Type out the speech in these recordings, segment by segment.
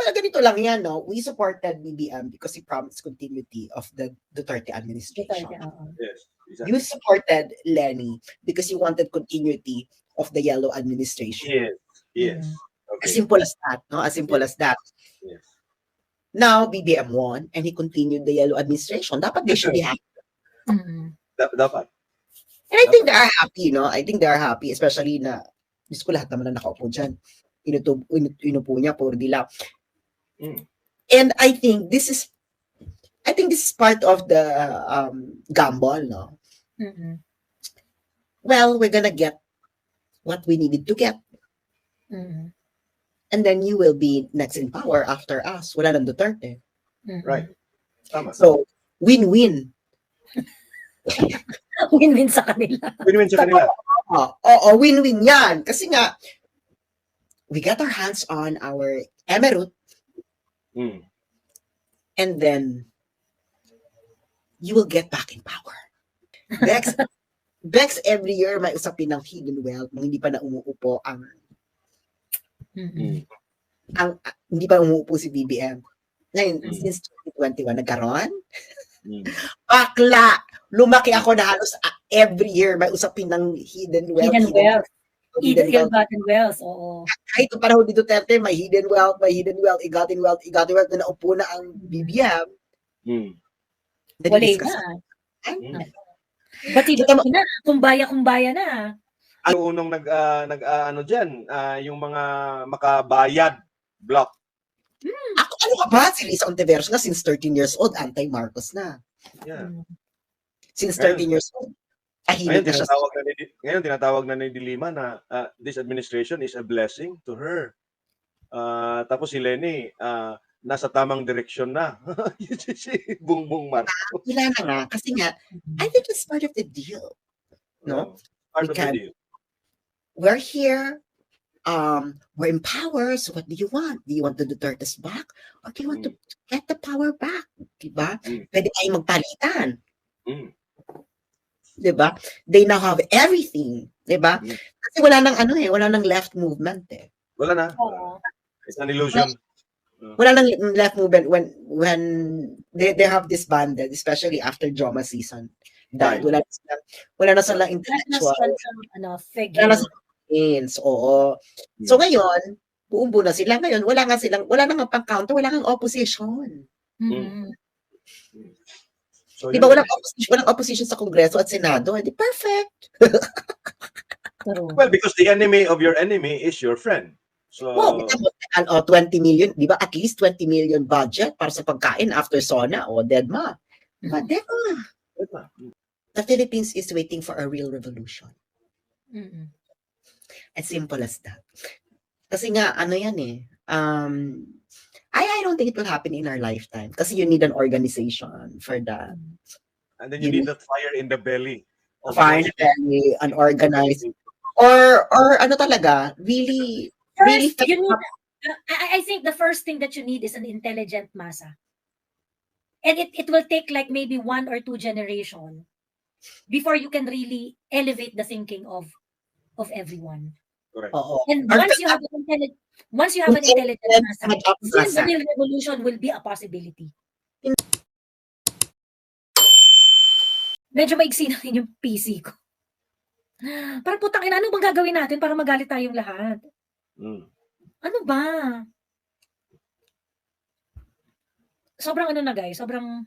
Well, ganito lang yan, no? We supported BBM because he promised continuity of the Duterte administration. Yes, exactly. You supported Lenny because you wanted continuity of the Yellow administration. Yes. As simple as that, no? As simple as that. Yes. Now, BBM won and he continued the Yellow administration. Dapat they should be happy. Dapat. And I think they are happy, no? I think they are happy, especially na, Diyos ko, lahat naman na nakaupo dyan. Inupo niya, puro dila. And I think this is part of the gamble, no? Well, we're gonna get what we needed to get. And then you will be next in power after us. Wala nang Duterte. Right. Tama. So, win-win. Win-win sa kanila. Win-win sa kanila. Oo, win-win yan. Kasi nga, we got our hands on our emerald. And then, you will get back in power. Bex every year may usapin ng hidden wealth nang hindi pa na umuupo ang hindi pa umuupo si BBM. Ngayon, since 2021, nagkaroon? Bakla! Lumaki ako na halos every year may usapin ng hidden wealth. Hidden wealth, oo. Kahit yung panahon ni Duterte, may hidden wealth, igotten wealth, na naupo na ang BBM. Wala na. Ba't iba na? Kumbaya na. Ang unang nag-ano dyan, yung mga makabayad block. Ano ka ba? Si Lisa Ontiveros nga since 13 years old, anti-Marcos na. Yeah. Since 13 years old. Ngayon, tinatawag na ni Dilima na this administration is a blessing to her. Tapos si Lenny, nasa tamang direksyon na. Si Bongbong Marcos. Wala na nga. Kasi nga, I think it's part of the deal. No? Part of the deal. We're here. We're in power. So what do you want? Do you want the Duterte's back? Or do you want to get the power back? Diba? Pwede kayo magpalitan. Diba? They now have everything. Diba? Kasi wala nang left movement eh. Wala na. It's an illusion. Wala nang left movement when they have disbanded, especially after drama season. Dahil wala na silang intellectual. Wala na silang gains. Oo. So ngayon, buumbo na sila. Ngayon, wala na nga pang counter, wala nang opposition. So, diba walang opposition sa Kongreso at Senado? Hindi perfect. Well, because the enemy of your enemy is your friend. So, 20 million, di ba? At least 20 million budget para sa pagkain after SONA o DEDMA. Diba? DEDMA. The Philippines is waiting for a real revolution. As simple as that. Kasi nga, yan eh. I don't think it will happen in our lifetime. Kasi you need an organization for that. And then you need that fire in the belly. Fire in the belly, unorganized. Or talaga, really... First, I think the first thing that you need is an intelligent masa. And it will take like maybe 1 or 2 generations before you can really elevate the thinking of everyone. Correct. And once you have an intelligent masa, then the real revolution will be a possibility. Medyo maigsi na rin yung PC ko. Parang putang ina, ano bang gagawin natin para magalit tayong lahat? Ano ba? Sobrang na guys, sobrang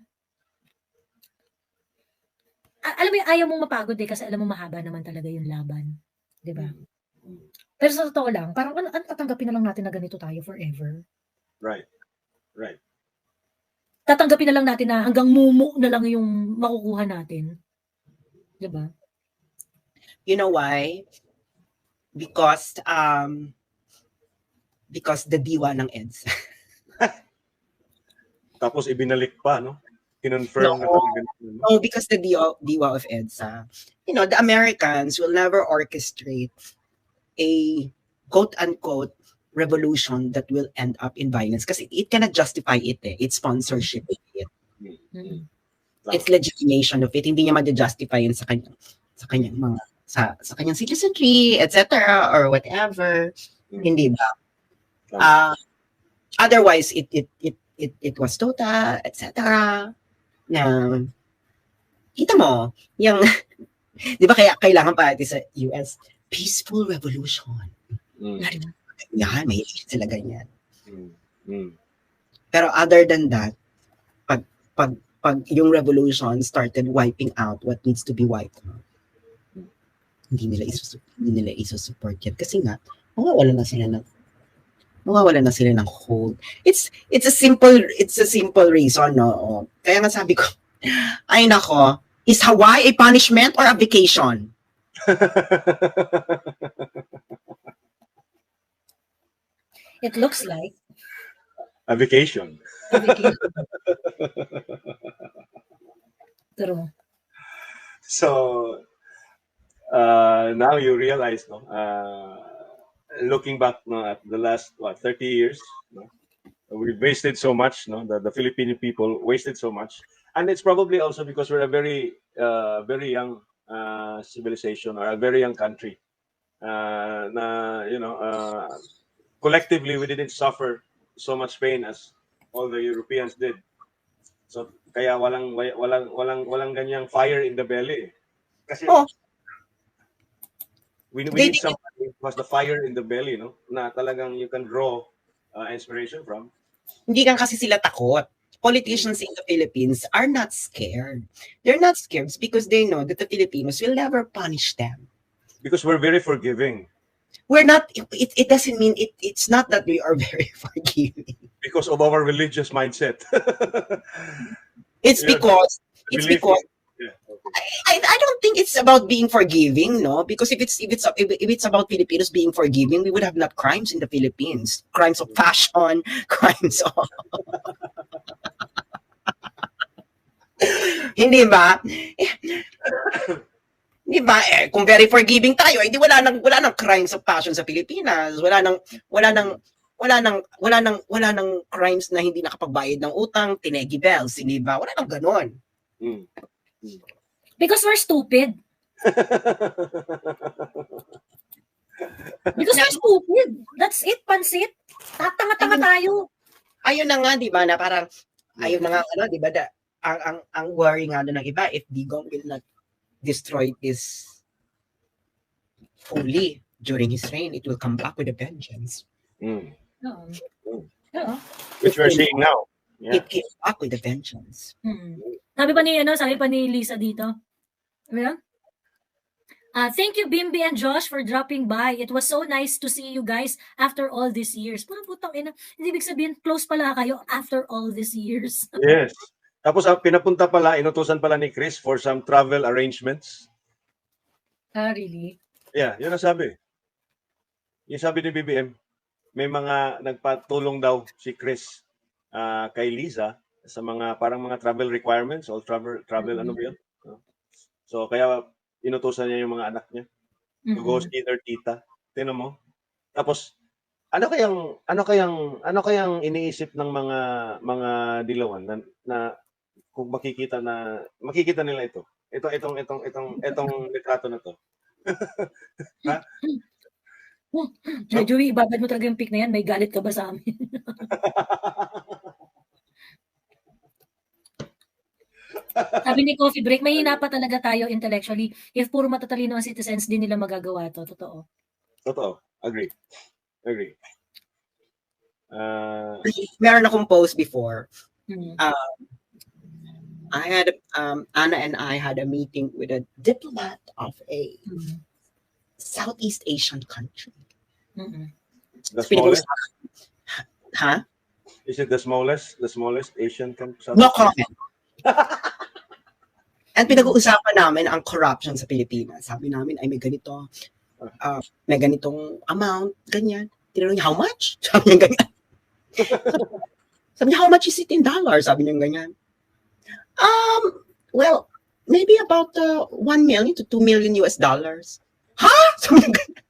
alam mo ayaw mong mapagod kasi alam mo mahaba naman talaga yung laban. Diba? Pero sa totoo lang, parang tatanggapin na lang natin na ganito tayo forever. Right. Tatanggapin na lang natin na hanggang mumu na lang yung makukuha natin. Diba? You know why? Because the diwa ng EDSA. Tapos ibinalik pa, no? Kinonfirm na ganun. No, because the diwa of EDSA, the Americans will never orchestrate a quote-unquote revolution that will end up in violence kasi it cannot justify it eh. It's sponsorship it. It's legitimation of it. Hindi niya ma-justify yun sa kanyang mga sa kanyang citizenry, etc. or whatever. Hindi ba? Otherwise, it was tota, etc. Na, kita mo, yung, di ba kaya kailangan pa natin sa US, peaceful revolution. Mm. Yan, may sila ganyan. Mm. Mm. Pero other than that, pag yung revolution started wiping out what needs to be wiped out, hindi nila isusupport yan. Kasi nga, mawawala na sila ng hold. It's a simple reason, no? Kaya nga sabi ko, ay nako, is Hawaii a punishment or a vacation? It looks like A vacation. a vacation. True. So now you realize, no, looking back, no, at the last 30 years, no, we've wasted so much, no, the Filipino people wasted so much, and it's probably also because we're a very young civilization, or a very young country. Collectively we didn't suffer so much pain as all the Europeans did. So kaya walang ganyang fire in the belly. Kasi we need somebody who has the fire in the belly, no? Na talagang you can draw inspiration from. Hindi lang kasi sila takot. Politicians in the Philippines are not scared. They're not scared because they know that the Filipinos will never punish them. Because we're very forgiving. We're not, it doesn't mean, it's not that we are very forgiving. Because of our religious mindset. It's because Yeah, okay. I don't think it's about being forgiving, no? Because if it's about Filipinos being forgiving, we would have not crimes in the Philippines. Crimes of passion, crimes of hindi ba? Di ba? Kung very forgiving tayo, hindi wala nang crimes of passion sa Pilipinas. Wala nang crimes na hindi nakapagbayad ng utang, tinegi bells, di ba? Wala nang ganon. Because we're stupid. Because we're stupid. That's it, pansit. Tatanga-tanga tayo. Ayun na nga, di ba, na parang, ayun na nga, di ba, ang worry nga ng iba, if Digong will not destroy this fully during his reign, it will come back with a vengeance. Which we're seeing now. Yeah. It came back with a vengeance. Sabi pa ni Lisa dito. Ayan? Thank you, Bimbi and Josh, for dropping by. It was so nice to see you guys after all these years. Parang putang ina, hindi ibig sabihin close pala kayo after all these years. Yes. Tapos pinapunta pala, inutusan pala ni Chris for some travel arrangements. Really? Yeah, yun ang sabi. Yung sabi ni BBM, may mga nagpatulong daw si Chris kay Liza sa mga parang mga travel requirements or travel ano ba yun? So kaya inutusan niya yung mga anak niya to go see their tita. Tingnan mo. Tapos ano kayang iniisip ng mga dilawan na kung makikita nila ito. Itong litrato na to. Ha? Joey, ibabad mo talaga yung pic na yan. May galit ka ba sa amin? Sabi ni Coffee Break, may hina pa talaga tayo intellectually. If puro matatalino ang citizens, din nila magagawa to. Totoo. Agree. Meron akong post before. I had Anna and I had a meeting with a diplomat of a Southeast Asian country. The smallest? Huh? Is it the smallest Asian country? No comment. And pinag-uusapan namin ang corruption sa Pilipinas. Sabi namin, ay may ganito, may ganitong amount, ganyan. Tinanong niya, how much? Sabi niya ganyan. Sabi niya, how much is it in dollars? Sabi niya ganyan. Well, maybe about 1 million to 2 million US dollars. Huh? Sabi niya ganyan.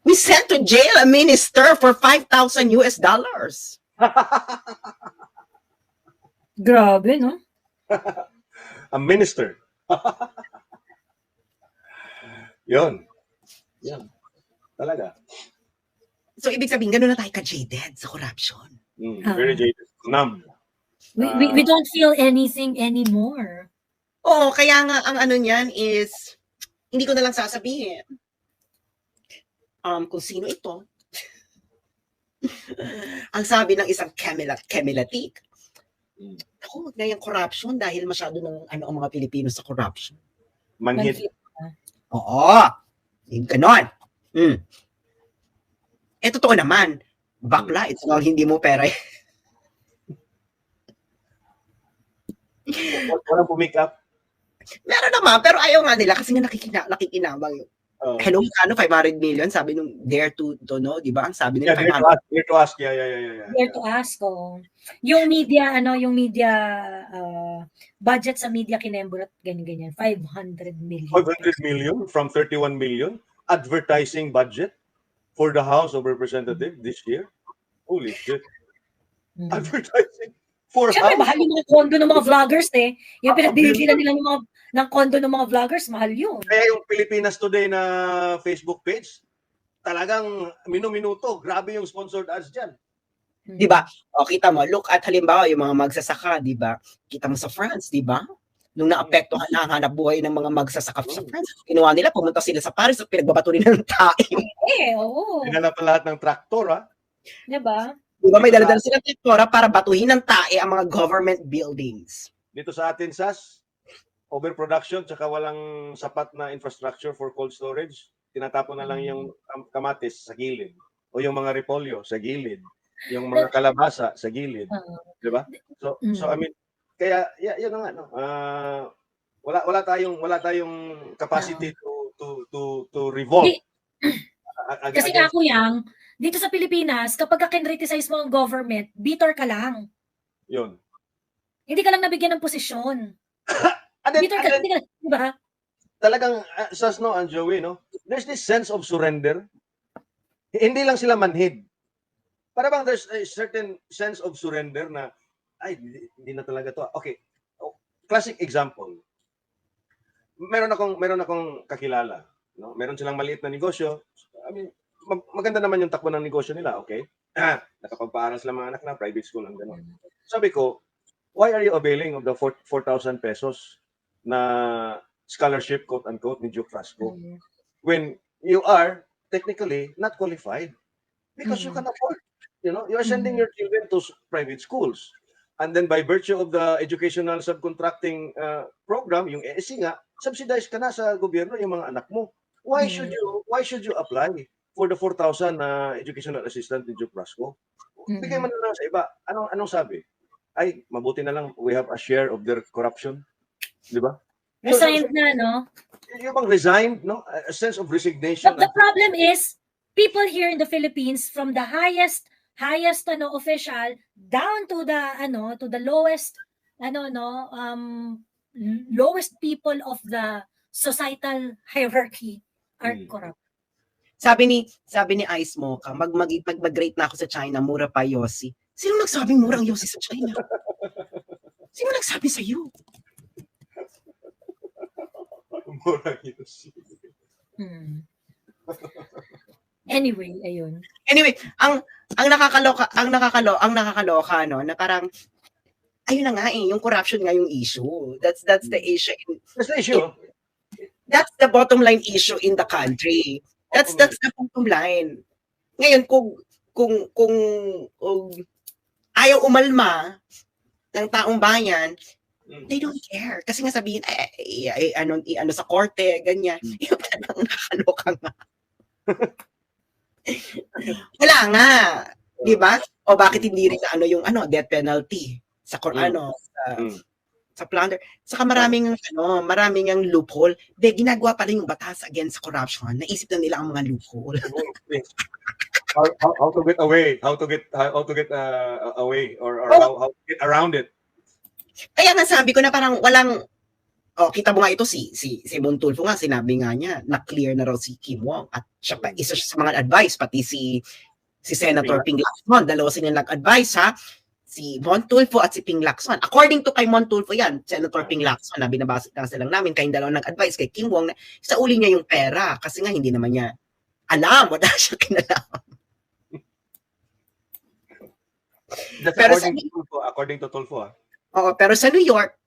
We sent to jail a minister for 5,000 US dollars. Grabe, no? A minister. Yun. Talaga. So, ibig sabihin, gano'n na tayo ka-jaded sa corruption. Very jaded. Numb. We don't feel anything anymore. Oo, kaya nga, ang ano niyan is, hindi ko na lang sasabihin. Kung sino ito. Ang sabi ng isang Kemilatik, huwag na yung corruption dahil masyado ng ang mga Pilipino sa corruption. Manhid. Oo. Yung ganon. Totoo naman. Bakla, it's all hindi mo pera. Walang pumick up. Meron naman, pero ayaw nga nila kasi nga nakikinabang yung hello, ano, 500 million, sabi nung dare to know, di ba? Ang sabi nila, yeah, dare to ask. Yeah. Dare to ask, Yung media, budget sa media kinembrat, ganyan, 500 million. 500 million from 31 million advertising budget for the House of Representatives this year. Holy shit. Advertising for Siyempre, House. mahal yung mga kondo ng mga vloggers, Yung pinagbibigyan nila ng kondo ng mga vloggers, mahal yun. Kaya yung Pilipinas Today na Facebook page, talagang minuto. Grabe yung sponsored ads dyan. Di ba? O, kita mo, look at halimbawa yung mga magsasaka, di ba? Kita mo sa France, di ba? Nung naapektuhan na ang hanap buhay ng mga magsasaka sa France, ginawa nila, pumunta sila sa Paris at pinagbabato rin ng tae. Oo. Hinanap lahat ng traktor, ha? Di ba? Di ba may daladala silang traktora para batuhin ng tae ang mga government buildings. Dito sa atin, SAS, overproduction, tsaka walang sapat na infrastructure for cold storage. Tinatapon na lang yung kamatis sa gilid. O yung mga repolyo sa gilid. Yung mga kalabasa sa gilid. Di ba? So I mean, kaya yun na nga, no? Wala tayong capacity to revolt. Kasi nga, Kuyang, dito sa Pilipinas, kapag ka-criticize mo ang government, bitter ka lang. Yun. Hindi ka lang nabigyan ng posisyon. Bitter ka lang, di ba? Talagang, sas no, and Joey, no? There's this sense of surrender. Hindi lang sila manhid. Para bang there's a certain sense of surrender na, ay, hindi na talaga to. Okay. Classic example. Meron akong kakilala. No? Meron silang maliit na negosyo. I mean, maganda naman yung takbo ng negosyo nila, okay? Nakapagpaaral sila mga anak na, private school, ang gano'n. Sabi ko, why are you availing of the 4,000 pesos na scholarship, quote-unquote, ni Duke Frasco? When you are technically not qualified because you can afford. You know, you are sending your children to private schools. And then by virtue of the educational subcontracting program, yung ESC nga, subsidized ka na sa gobyerno yung mga anak mo. Why should you apply for the 4,000 educational assistant ni Duke Frasco? Bigay mo na lang sa iba. Anong sabi? Ay, mabuti na lang we have a share of their corruption. Di ba? Resigned na, no? Yung bang resigned, no? A sense of resignation. But the problem is, people here in the Philippines, from the highest official down to the lowest lowest people of the societal hierarchy are corrupt. Sabi ni Ice Mocha, mag-rate na ako sa China, mura pa Yossi. Sino nagsabing mura ang Yossi sa China? Sino nagsabi sa iyo? Mura Yossi. Anyway, ayun. Anyway, ang nakakaloka no, na parang ayun na nga yung corruption nga yung issue. That's the issue. That's the issue. That's the bottom line issue in the country. That's the bottom line. Ngayon kung ayaw umalma ng taong bayan, they don't care. Kasi nga sabihin ano sa korte, ganyan. Yung talagang nakakaloka nga. Wala nga, 'di ba? O bakit hindi rin yung death penalty sa sa plunder. Saka maraming ang loophole. Ginagawa pa rin yung batas against corruption. Naisip na nila ang mga loophole. how to get away, how to get away or how to get around it. Kaya nga sabi ko na parang walang kita mo nga ito si Montulfo nga, sinabi nga niya na clear na raw si Kim Wong at siya pa isa sa mga advice, pati si Senator Ping Lacson, dalawa sila nag-advise ha, si Montulfo at si Ping Lacson. According to kay Montulfo yan, Senator Ping Lacson, na binabasa lang namin, kayong dalawa nag-advise kay Kim Wong na sa uli niya yung pera kasi nga hindi naman niya alam, wala siya kinalaman. That's Pero sa, according to Tulfo. oo, pero sa New York,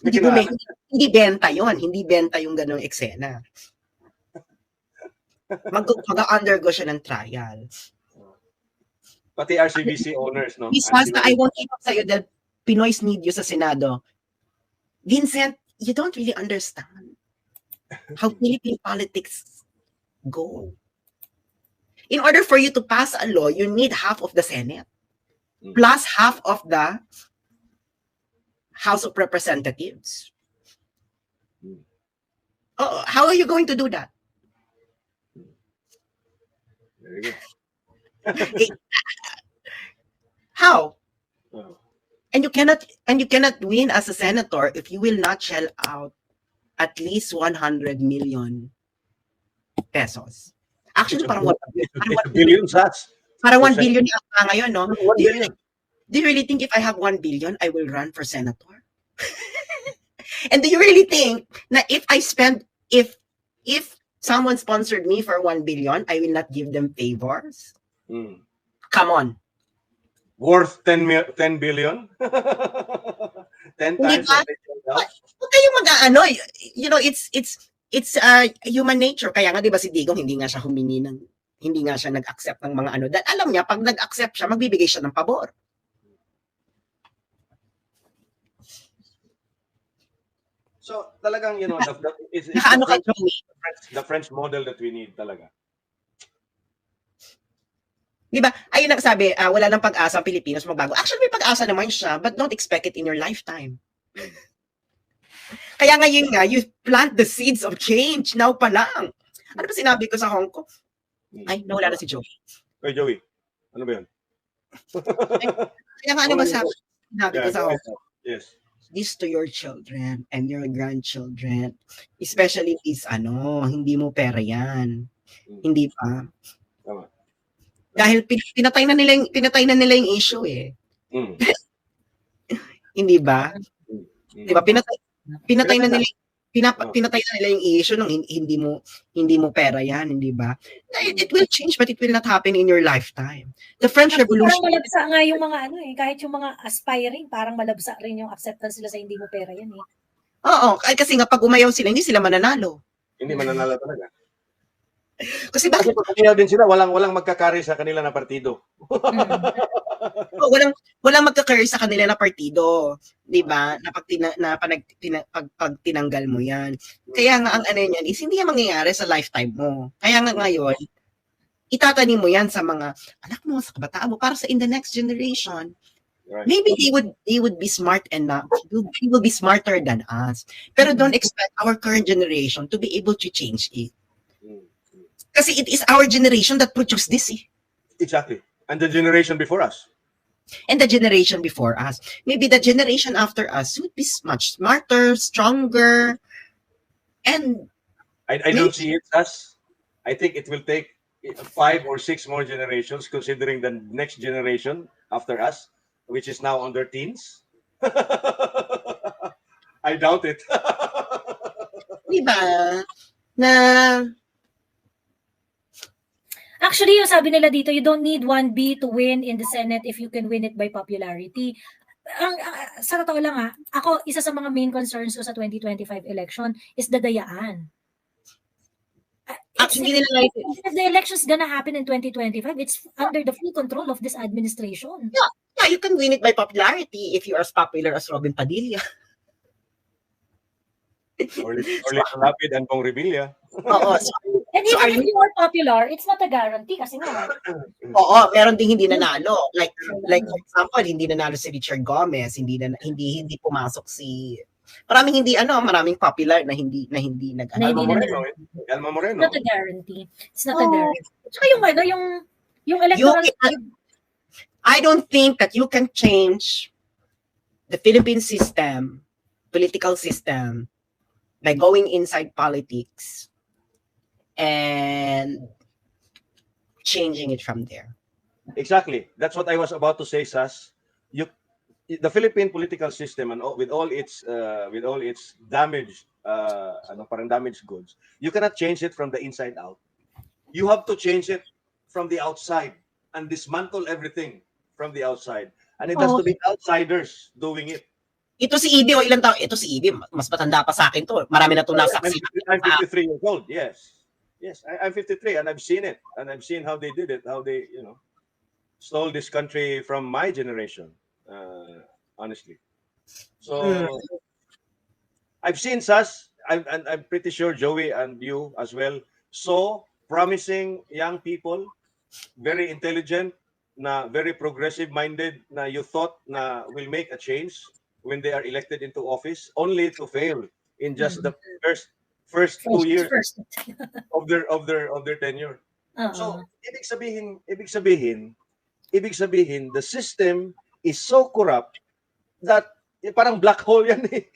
hindi mo Kinalaman. hindi benta yon, hindi benta yung ganong eksena. Mag-undergo siya ng trial. Pati RCBC owners, no? Miss Masta, I won't keep up sa'yo dahil Pinoy's need you sa Senado. Vincent, you don't really understand how Philippine politics go. In order for you to pass a law, you need half of the Senate plus half of the House of Representatives. Oh, how are you going to do that? Very good. How? Oh. And you cannot win as a senator if you will not shell out at least 100 million pesos. Actually, parang It's a billion, Sats. Parang 1 billion na ngayon, no? 1 billion. Do you really think if I have 1 billion, I will run for senator? And do you really think na if someone sponsored me for 1 billion, I will not give them favors? Come on. Worth 10 billion? 10 times. Huwag kayong mag-ano, you know, it's human nature. Kaya nga 'di ba si Digong hindi nga siya nag-accept ng mga ano. Dahil alam niya pag nag-accept siya, magbibigay siya ng pabor. So, talagang, you know, it's the French model that we need talaga. Di ba? Ayun ang sabi, wala nang pag-asa ang Pilipinas magbago. Actually, may pag-asa naman siya, but don't expect it in your lifetime. Kaya ngayon nga, you plant the seeds of change now pa lang. Ano ba sinabi ko sa Hong Kong? Ay, nawala na si Joey. Hey, Joey, ano ba yun? Kaya nga ano ba sinabi ko sa Hong Kong? Yes. This to your children and your grandchildren, especially these hindi mo pera yan. Hindi pa. Tama. Dahil pinatay na nila yung issue eh. Hindi ba? Di ba? Pinatay na nila yung issue nung hindi mo pera yan, hindi ba? It will change but it will not happen in your lifetime. The French Revolution. Parang malabsa nga yung mga kahit yung mga aspiring, parang malabsa rin yung acceptance sila sa hindi mo pera yan eh. Oo, kasi nga pag umayaw sila, hindi sila mananalo. Hindi mananalo talaga. Kasi bakit pag umayaw din sila, walang magkakari sa kanila na partido. walang magka-carry sa kanila na partido, 'di ba? Pag tinanggal mo 'yan. Kaya nga ang niyan is hindi yan mangyayari sa lifetime mo. Kaya nga ngayon, itatanim mo 'yan sa mga anak mo, sa kabataan mo para sa in the next generation. Right. Maybe they would be smart enough. They will be smarter than us. Pero don't expect our current generation to be able to change it. Kasi it is our generation that produced this. Exactly. And the generation before us. And the generation before us. Maybe the generation after us would be much smarter, stronger, and I don't see it as. I think it will take 5 or 6 more generations, considering the next generation after us, which is now on their teens. I doubt it. Diba? Na actually, yung sabi nila dito, you don't need 1B to win in the Senate if you can win it by popularity. Sa totoo lang ako, isa sa mga main concerns ko sa 2025 election is dadayaan. Actually, if the election's gonna happen in 2025, it's under the full control of this administration. Yeah, you can win it by popularity if you are as popular as Robin Padilla. Or Lapid and Pong Revilla. Oo. And even if you are popular, it's not a guarantee kasi nga. Oo, meron ding hindi nanalo. Like for example, hindi nanalo si Richard Gomez, hindi pumasok si maraming popular na hindi Alma Moreno. It's not a guarantee. It's not a guarantee. Tsaka yung electoral I don't think that you can change the Philippine system, political system, by going inside politics and changing it from there. Exactly. That's what I was about to say, Sas. The Philippine political system and with all its damaged damaged goods, you cannot change it from the inside out. You have to change it from the outside and dismantle everything from the outside. And it has to be outsiders doing it. Ito si Ibi, o ilang taon? Ito si Ibi, mas matanda pa sa akin to. Marami na itong nasaksi. I'm 53 years old, yes. Yes, I'm 53 and I've seen it. And I've seen how they did it, how they, stole this country from my generation, honestly. So, I've seen such, and I'm pretty sure Joey and you as well, saw promising young people, very intelligent, na very progressive-minded, na you thought na will make a change when they are elected into office, only to fail in just the first 2 years of their tenure. So, ibig sabihin, the system is so corrupt that parang black hole yan eh.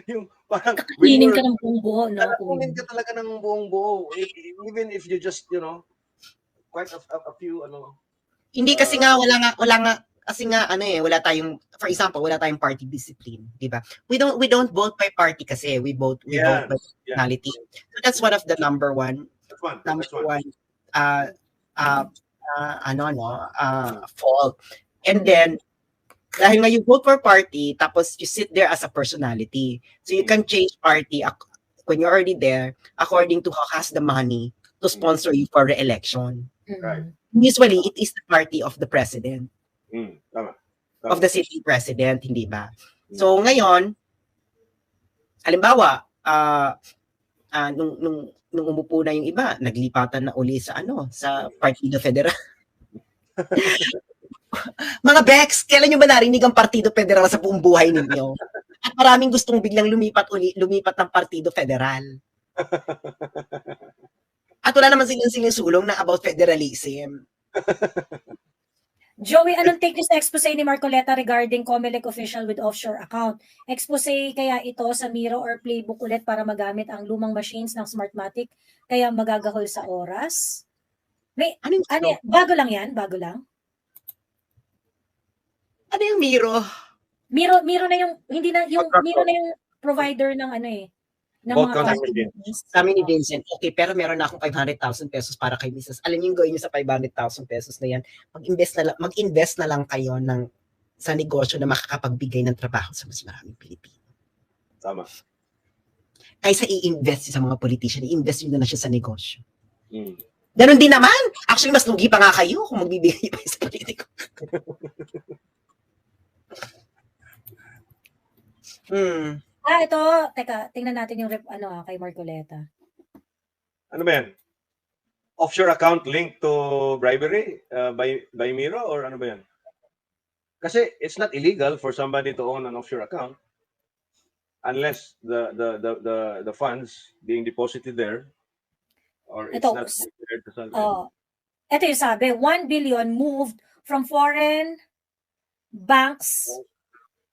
Yung parang Kakainin ka ng buong buo, no? Kakainin ka talaga ng buong buo. Even if you just, quite a few, Hindi kasi nga, wala nga, kasi nga, wala tayong, for example, wala tayong party discipline, di ba? We don't vote by party kasi, we vote by personality. So that's one of the number one fault. And then, dahil nga you vote for party, tapos you sit there as a personality. So you can change party when you're already there, according to who has the money to sponsor you for re-election. Right. Usually, it is the party of the president. Tama. Of the sitting president, hindi ba? So ngayon, halimbawa, nung umupo na yung iba, naglipatan na uli sa Partido Federal. Mga Bex, kailan nyo ba narinig ang Partido Federal sa buong buhay ninyo? At maraming gustong biglang lumipat ng Partido Federal. At wala naman silang sinusulong na about federalism. Joey, anong take niyo sa expose ni Marcoleta regarding COMELEC official with offshore account? Expose kaya ito sa Miro or playbook ulit para magamit ang lumang machines ng Smartmatic kaya magagahol sa oras? Bago lang yan? Bago lang? Ano yung Miro? Miro na yung, hindi na, yung Miro na yung provider ng ng Vote mga counting Kami ni Vincent, okay, pero meron na akong 500,000 pesos para kay Mrs. Alam niyo yung gawin niyo sa 500,000 pesos na yan, mag-invest na lang kayo sa negosyo na makakapagbigay ng trabaho sa mas maraming Pilipino. Tama. Kaysa i-invest sa mga politician, i-invest nyo na siya sa negosyo. Ganon din naman. Actually, mas lugi pa nga kayo kung magbibigay pa sa politiko. Ito. Teka, tingnan natin yung kay Marcoleta. Ano ba yan? Offshore account linked to bribery by Miro or ano ba yan? Kasi it's not illegal for somebody to own an offshore account unless the funds being deposited there or it's not declared to sell. Ito yung sabi, 1 billion moved from foreign banks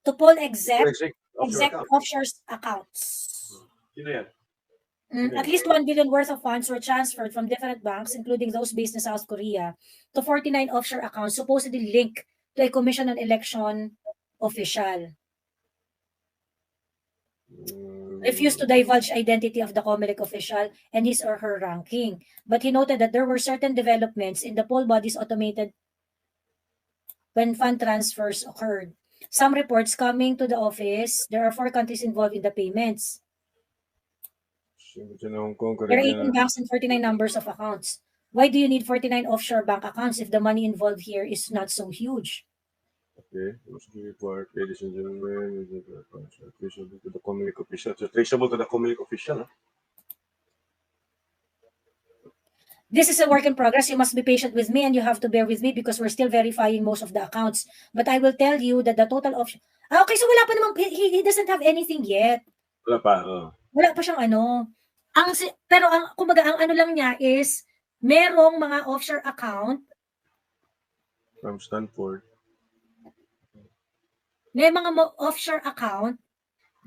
to pull exec offshore accounts. Sino yan? At least 1 billion worth of funds were transferred from different banks, including those based in South Korea, to 49 offshore accounts supposedly linked to a commission on election official. Refused to divulge identity of the COMELEC official and his or her ranking. But he noted that there were certain developments in the poll body's automated when fund transfers occurred. Some reports coming to the office, there are 4 countries involved in the payments. There are 18 banks and 49 numbers of accounts. Why do you need 49 offshore bank accounts if the money involved here is not so huge? Okay, report, ladies and gentlemen, traceable to the COMELEC official. So traceable to the COMELEC official. This is a work in progress. You must be patient with me and you have to bear with me because we're still verifying most of the accounts. But I will tell you that the total option... okay, so wala pa namang... He doesn't have anything yet. Wala pa, Wala pa siyang pero kumbaga, ang lang niya is, merong mga offshore account. From Stanford. May mga offshore account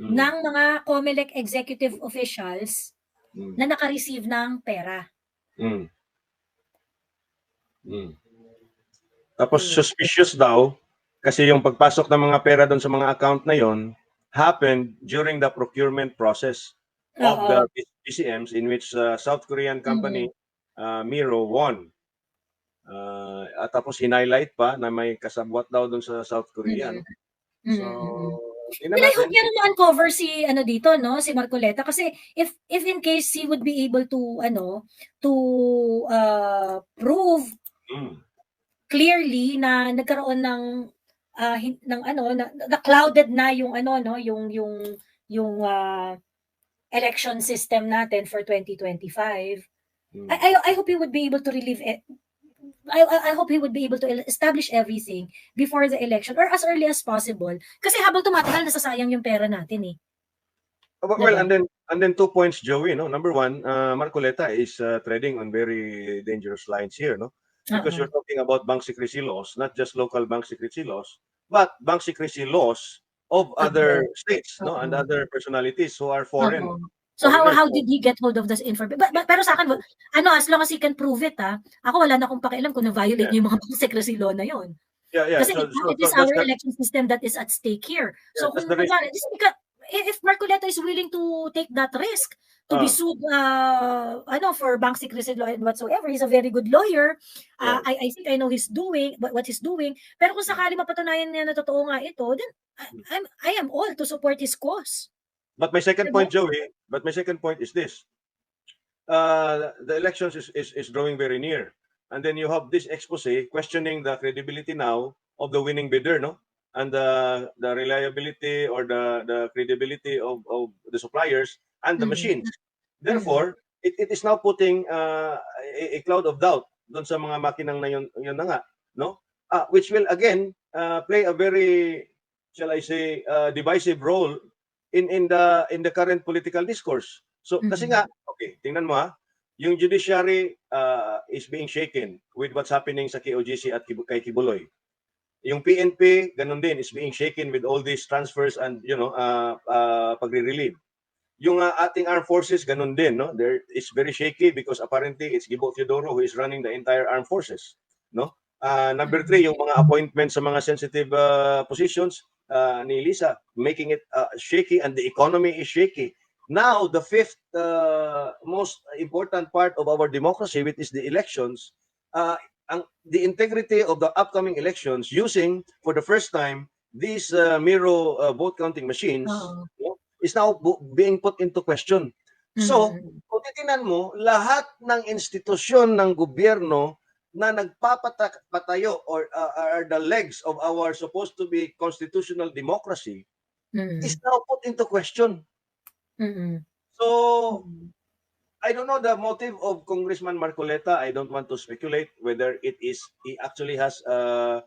ng mga COMELEC executive officials na naka-receive ng pera. Tapos suspicious daw kasi yung pagpasok ng mga pera doon sa mga account na yon happened during the procurement process of the BCMs in which South Korean company Miro won At tapos highlight pa na may kasabwat daw dun sa South Korea. No? So, tingnan Well, I hope natin. yan ma-uncover si ano dito, no, si Marcoleta, kasi if in case he would be able to prove clearly na nagkaroon ng na clouded na yung election system natin for 2025. I hope he would be able to relieve it. I hope he would be able to establish everything before the election or as early as possible. Kasi habang tumatagal, nasasayang yung pera natin eh. Well, Diba? and then 2 points, Joey. No, number one, Marcoleta is treading on very dangerous lines here, no, because you're talking about bank secrecy laws, not just local bank secrecy laws, but bank secrecy laws of other states, no, and other personalities who are foreign. So how did he get hold of this information? But pero sa akin, as long as he can prove it, ako wala na akong pakialam kung na-violate niya yung mga bank secrecy law na yun. Yeah. Kasi it is our election system that is at stake here. So if Marcoleta is willing to take that risk to be sued for bank secrecy law and whatsoever, he's a very good lawyer. I think I know what he's doing. Pero kung sakali mapatunayan niya na totoo nga ito, then I am all to support his cause. But my second point, Joey, is this. The elections is drawing very near. And then you have this expose questioning the credibility now of the winning bidder, no? And the reliability or the credibility of the suppliers and the machines. Therefore, it is now putting a cloud of doubt doon sa mga makinang na yun na nga, no? Which will again play a very, shall I say, divisive role in the current political discourse. So kasi nga, okay, tingnan mo yung judiciary is being shaken with what's happening sa KOGC at kay Kibuloy. Yung PNP, ganun din, is being shaken with all these transfers and pagre-relieve. Yung ating armed forces, ganun din, no? There is very shaky because apparently it's Gibo Teodoro who is running the entire armed forces, no? Number 3, yung mga appointments sa mga sensitive positions ni Lisa, making it shaky, and the economy is shaky. Now, the fifth most important part of our democracy, which is the elections, the integrity of the upcoming elections using, for the first time, these Miro vote counting machines is now being put into question. So, kung titingnan mo, lahat ng institusyon ng gobyerno na nagpapatayo or are the legs of our supposed to be constitutional democracy is now put into question. So, I don't know the motive of Congressman Marcoleta. I don't want to speculate whether he actually has a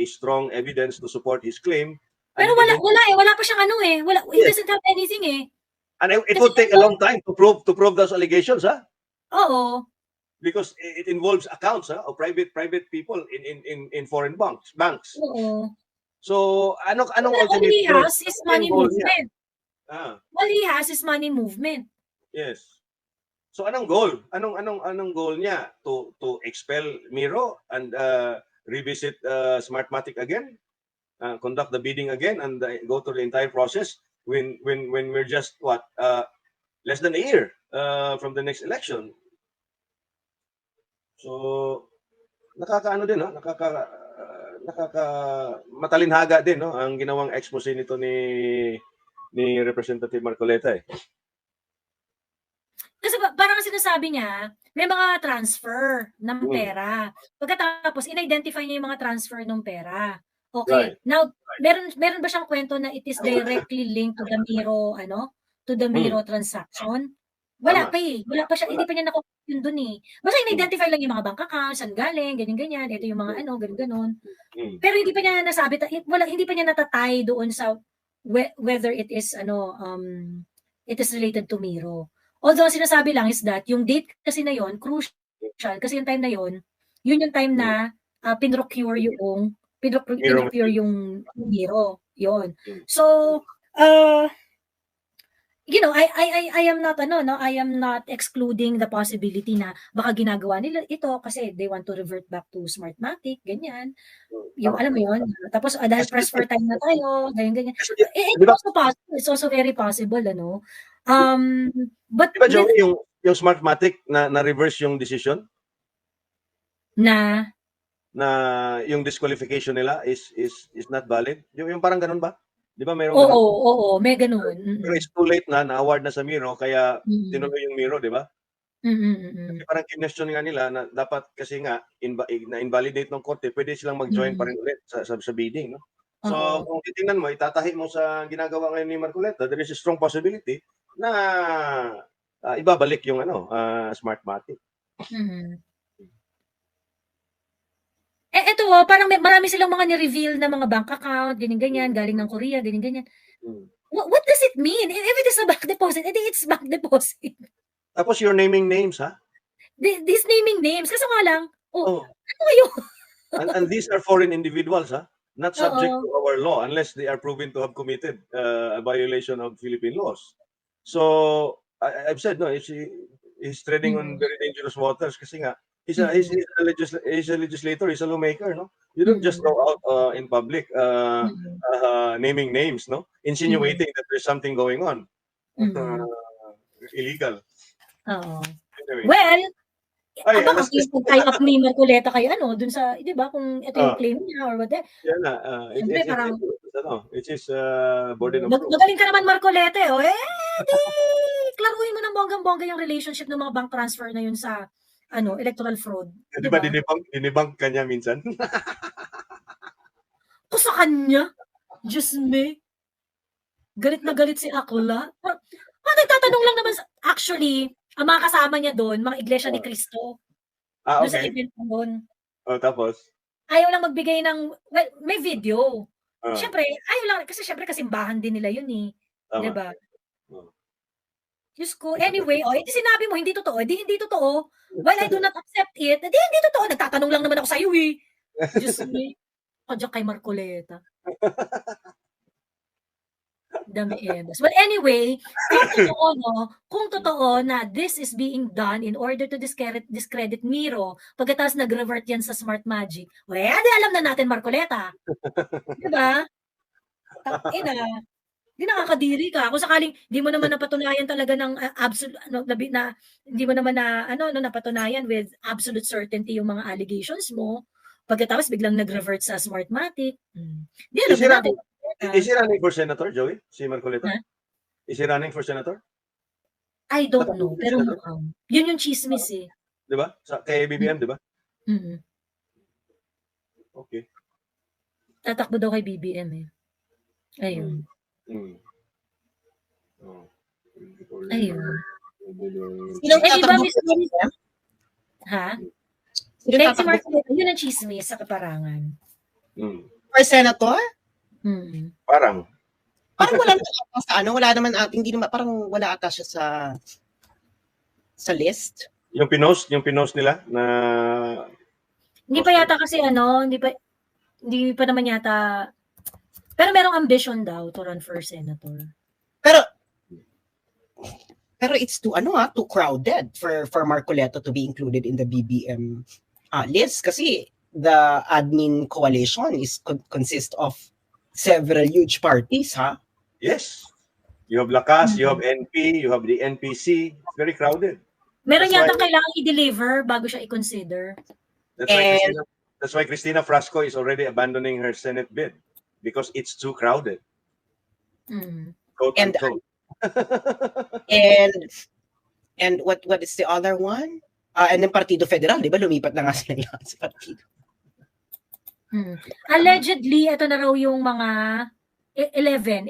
strong evidence to support his claim. Pero wala pa siyang he doesn't have anything And it would take a long time to prove those allegations, Oo. Because it involves accounts of private people in foreign banks. Oo. So anong all he has is money movement. All he has is money movement. Yes. So anong goal? Anong goal niya? To expel Miro and revisit Smartmatic again? Conduct the bidding again and go through the entire process when we're just less than a year from the next election. So nakakaano din, matalinhaga din, no, ang ginawang expose nito ni Representative Marcoleta. Kasi parang sinasabi niya, may mga transfer ng pera. Pagkatapos in-identify niya yung mga transfer ng pera. Okay. Right. Now, meron ba siyang kwento na it is directly linked to the Miro Miro transaction? Wala pa Wala pa siya, hindi pa niya nakuha yun dun Basta in-identify lang yung mga bank accounts, saan galing, ganyan-ganyan, ito yung mga ganun-ganun. Pero hindi pa niya nasabi, hindi pa niya natatay doon sa whether it is it is related to Miro. Although sinasabi lang is that yung date kasi na yon crucial kasi yung time na yon, yun yung time na pinrocure yung Miro. Yon. So, I am not I am not excluding the possibility na baka ginagawa nila ito kasi they want to revert back to Smartmatic, ganyan. Yung alam mo yun. Tapos dahil press for time na tayo, ganyan. It's also very possible, But diba, Joey, yung Smartmatic na reverse yung decision? Na, na yung disqualification nila is not valid. Yung parang ganun ba? Di ba mayroong oo, ganun? oo, may ganun. Pero it's too late na-award na sa Miro, kaya Mm. tinuloy yung Miro, di ba? Mm. Kasi parang kinestyon nga nila na dapat kasi nga na-invalidate ng korte, pwede silang mag-join pa rin ulit sa bidding, no? So, Oo. kung titingnan mo, itatahi mo sa ginagawa ngayon ni Marcoleta, there is a strong possibility na ibabalik yung Smartmatic. Mm. Eto parang marami silang mga ni-reveal na mga bank account, ganyan-ganyan, galing ng Korea, ganyan-ganyan. What does it mean? If it is a bank deposit, edi it's bank deposit. Tapos you're naming names, ha? These naming names, kaso nga lang, Oh. ano yun? And these are foreign individuals, ha? Not subject Oo. to our law unless they are proven to have committed a violation of Philippine laws. So, I've said, no, he's treading on very dangerous waters kasi nga, he's a legislator, he's a lawmaker, no? You don't just go out in public naming names, no? Insinuating that there's something going on. Illegal. Oo. Anyway. Well, Ay, abang yung tie up ni Marcoleta kay dun sa, di ba, kung ito yung claim niya or whatever. Yan na. Siyempre, parang, it is burden of proof. magaling ka naman Marcoleta di, klaruhin mo ng bonggang-bongga yung relationship ng mga bank transfer na yun sa, electoral fraud. Di ba, dinibang ka niya minsan? Ko sa kanya? Diyos me. Galit na galit si Akla. Nagtatanong lang naman, actually, ang mga kasama niya doon, mga Iglesia ni Cristo. Doon sa Okay. event doon. Tapos? Ayaw lang magbigay ng, well, may video. Ah. Siyempre, ayaw lang, kasi siyempre kasimbahan din nila yun eh. Tama. Diba? Diyos ko. Anyway, edi sinabi mo, hindi totoo. Edi hindi totoo. Well, I do not accept it. Edi hindi totoo. Nagtatanong lang naman ako sa'yo eh. Diyos me. Kadya kay Marcoleta. Dami endos. But anyway, kung totoo na this is being done in order to discredit Miro, pagkatapos nag-revert yan sa Smartmagic, di alam na natin Marcoleta. Diba? Di nakakadiri ka. Kung sakaling di mo naman napatunayan talaga ng absolute, hindi mo naman napatunayan with absolute certainty yung mga allegations mo, pagkatapos biglang nag-revert sa Smartmatic. Di alam na natin. Is he running for senator, Joey? Si Marcoleta? Huh? Is he running for senator? I don't know, pero mukhang. Yun yung chismis eh. Di ba? Kay BBM, di ba? Okay. Tatakbo daw kay BBM eh. Ayun. Ayun. Sinong Diba, tatakbo? Ha? Sinong Kahit si tatakbo Marcoleta, yun ang chismis sa kaparangan. for senator? Parang wala naman ata sa wala naman hindi naman, parang wala ata siya sa list. yung pinost nila na Hindi pa yata kasi hindi pa naman yata, pero merong ambition daw to run for senator. Pero it's too crowded for Marcoleta to be included in the BBM list kasi the admin coalition consists of several huge parties, ha? Yes. You have Lakas, you have NP, you have the NPC. It's very crowded. Meron yata kailangan i-deliver bago siya i-consider. That's why Cristina Frasco is already abandoning her Senate bid because it's too crowded. Quote unquote. And what is the other one? And then Partido Federal, di ba? Lumipat na nga sila sa partido. Allegedly, ito na raw yung mga 11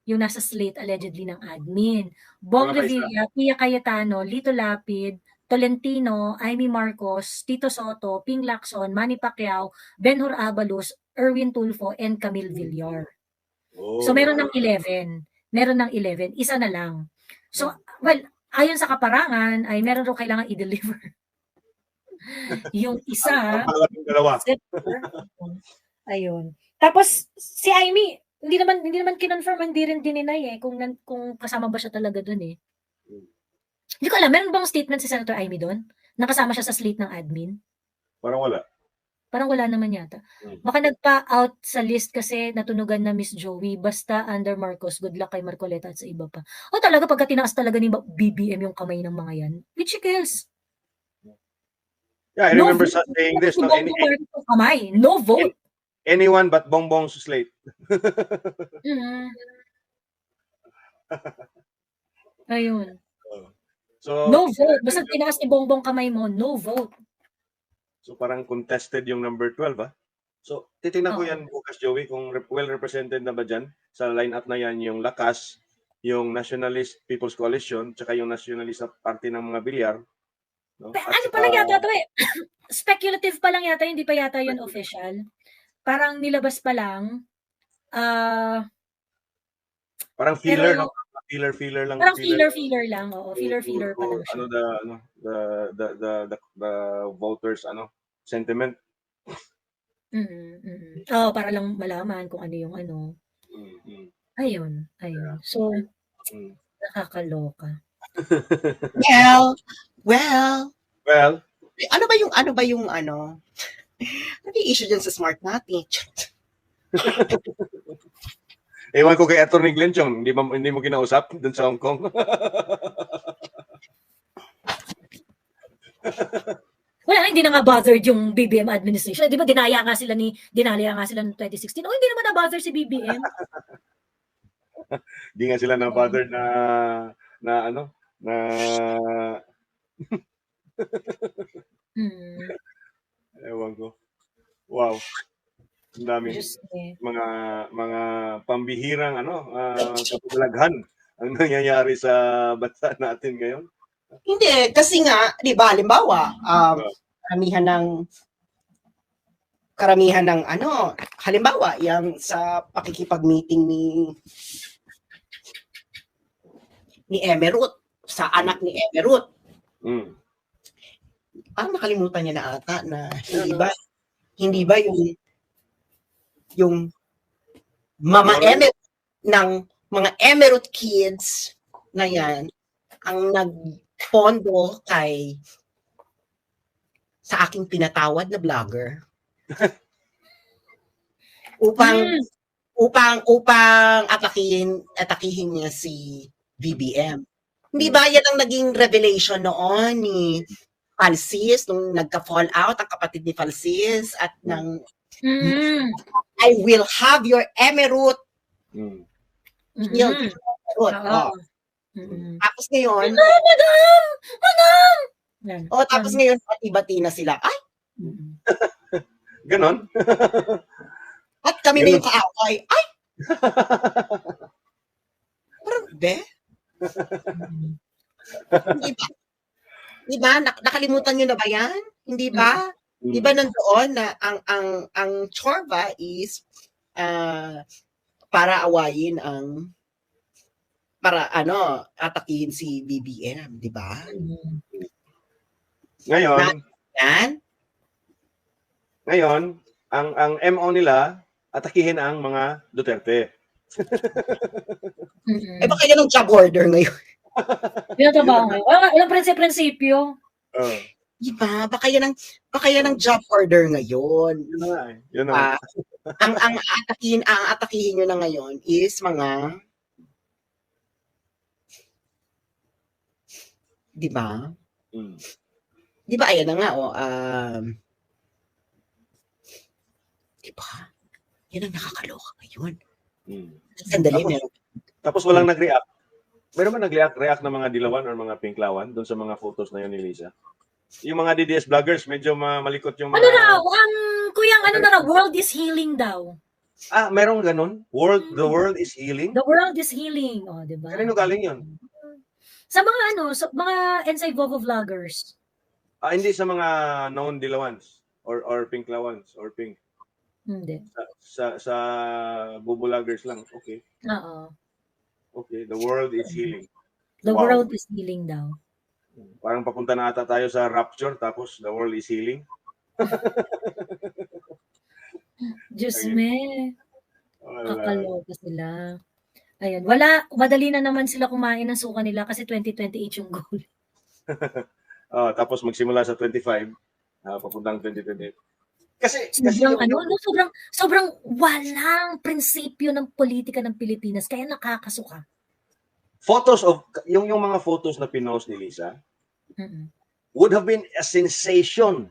yung nasa slate allegedly ng admin. Bong Revilla, Pia Cayetano, Lito Lapid, Tolentino, Amy Marcos, Tito Soto, Ping Lacson, Manny Pacquiao, Benhur Abalos, Erwin Tulfo, and Camille Villar. So meron ng 11. Isa na lang. So, well, ayon sa kaparangan, ay meron raw kailangan i-deliver. Yung isa, ayun. Tapos si Amy, hindi naman kinonfirm, hindi rin dininay kung kasama ba siya talaga doon eh. Hindi ko alam, meron bang statement si Senator Amy doon? Nakasama siya sa slate ng admin? Parang wala naman yata. Baka nagpa-out sa list kasi natunugan na Miss Joey, basta under Marcos, good luck kay Marcoleta at sa iba pa. Talaga pagka tinaas talaga ni BBM yung kamay ng mga yan, which kills. Yeah, I No remember vote. saying this. Si No, Bongbong Marcos ang kamay. No vote. anyone but Bongbong's slate. Mm. Ayun. So, No vote. Basta tinaas ni Bongbong kamay mo, no vote. so parang contested yung number 12, ah. So, titingnan ko Oo. yan bukas, Joey, kung well represented na ba dyan sa lineup na yan yung Lakas, yung Nationalist People's Coalition, tsaka yung Nationalist Party ng mga bilyar. No? Ano pa lang yata to eh. Speculative pa lang yata, hindi pa yata yun official. Parang nilabas pa lang. Parang filler, Pero, no? Filler lang. parang filler lang. Oo, filler pa lang siya. The voters, sentiment. Oo, para lang malaman kung ano yung ano. Ayun. So, nakakaloka. Well, Well, ano ba yung ano yung issue dyan sa Smartmatic? ewan ko kay Atty. Glenchong, hindi mo kinausap dun sa Hong Kong. Wala, hindi na nga bothered yung BBM administration. Di ba dinaya nga sila ng 2016. Hindi naman na-bother si BBM. Hindi nga sila na-bother na ewan ko. Wow. Ang dami. Mga pambihirang kapulaghan ang nangyayari sa bansa natin ngayon. Hindi, kasi nga, di ba, halimbawa, karamihan ng halimbawa, yung sa pakikipag-meeting ni Emerut, sa anak ni Emerut. Nakalimutan niya na ata na hindi ba yung Mama Emerut ng mga Emerut kids na yan ang nagpondo sa aking pinatawad na vlogger upang atakihin niya si BBM. Hindi ba yan ang naging revelation noon ni Falsis nung nagka-fall out ang kapatid ni Falsis at ng I will have your Emerut. Tapos ngayon, Madam! Tapos ngayon, pati-bati na sila. Ay! Ganon? At kami na yung kaaway. Ay! Parang, Di ba? Nakalimutan nyo na ba yan? Hindi ba? Di ba nandoon na ang Chorba is para awayin atakihin si BBM, di ba? Ngayon, ang MO nila, atakihin ang mga Duterte. Baka yan ang job order ngayon. Yan ba ngayon? Walang prinsipyo. Diba? Baka yan ang job order ngayon. Yun na. Ang atakihin nyo na ngayon is mga di ba? Di ba ayan na nga di ba? Yan ang nakakaloka ngayon. Sandali, tapos walang nag-react. Meron ba nag-react ng mga dilawan or mga pinklawan doon sa mga photos na yun ni Lisa? Yung mga DDS vloggers, medyo malikot yung mga... World is healing daw. Merong ganun? The world is healing? The world is healing. Diba? Kanino galing yun? Sa mga mga Ensay-Vovo vloggers. Hindi sa mga known dilawans or pinklawans or pink. Hindi. Sa bubulagers lang. Okay. Okay, the world is healing. The world is healing daw. Parang papunta na ata tayo sa rapture tapos the world is healing. Diyos me. Kakaloka sila. Ayun. Madali na naman sila kumain ng suka nila kasi 2028 yung goal. Tapos magsimula sa 25, papuntang 2028. Kasi sobrang walang prinsipyo ng politika ng Pilipinas kaya nakakasuka. Photos of yung mga photos na pinost ni Lisa would have been a sensation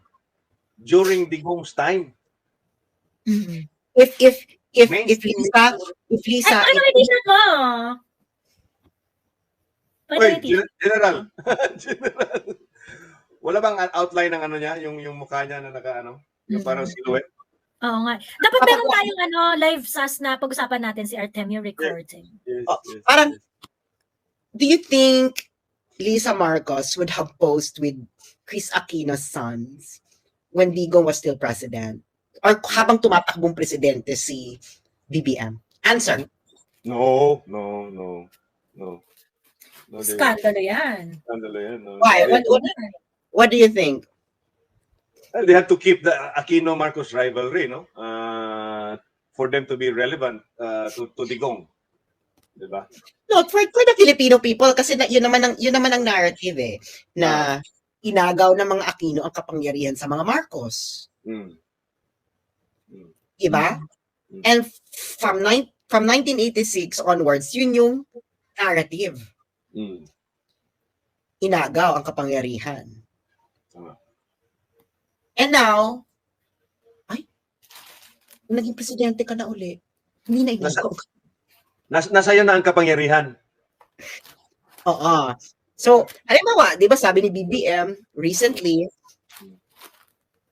during Digong's time. Mm-mm. If Mainstream Lisa, Ay, ano yung t-shirt mo? Ano Oy, yung t-shirt? General. General. Wala bang outline ng ano niya, yung mukha niya na naka-ano, yung parang silhouette? Oo nga. Dapat meron tayong live SAS na pag-usapan natin si Artemio recording. Yes, parang, do you think Lisa Marcos would have posed with Chris Aquino's sons when Digong was still president? Or habang tumatakbong presidente si BBM? Answer. No. Skandalo yan. Skandalo yan. No. Why? What do you think? Well, they have to keep the Aquino-Marcos rivalry, no? For them to be relevant to Digong. Diba? No, for the Filipino people, kasi yun naman ang narrative na inagaw ng mga Aquino ang kapangyarihan sa mga Marcos. Diba? And from 1986 onwards, yun yung narrative. Inagaw ang kapangyarihan. And now, naging presidente ka na uli. Hindi na inagaw. Nasa iyo na ang kapangyarihan. Oo. So, halimbawa, di ba sabi ni BBM recently,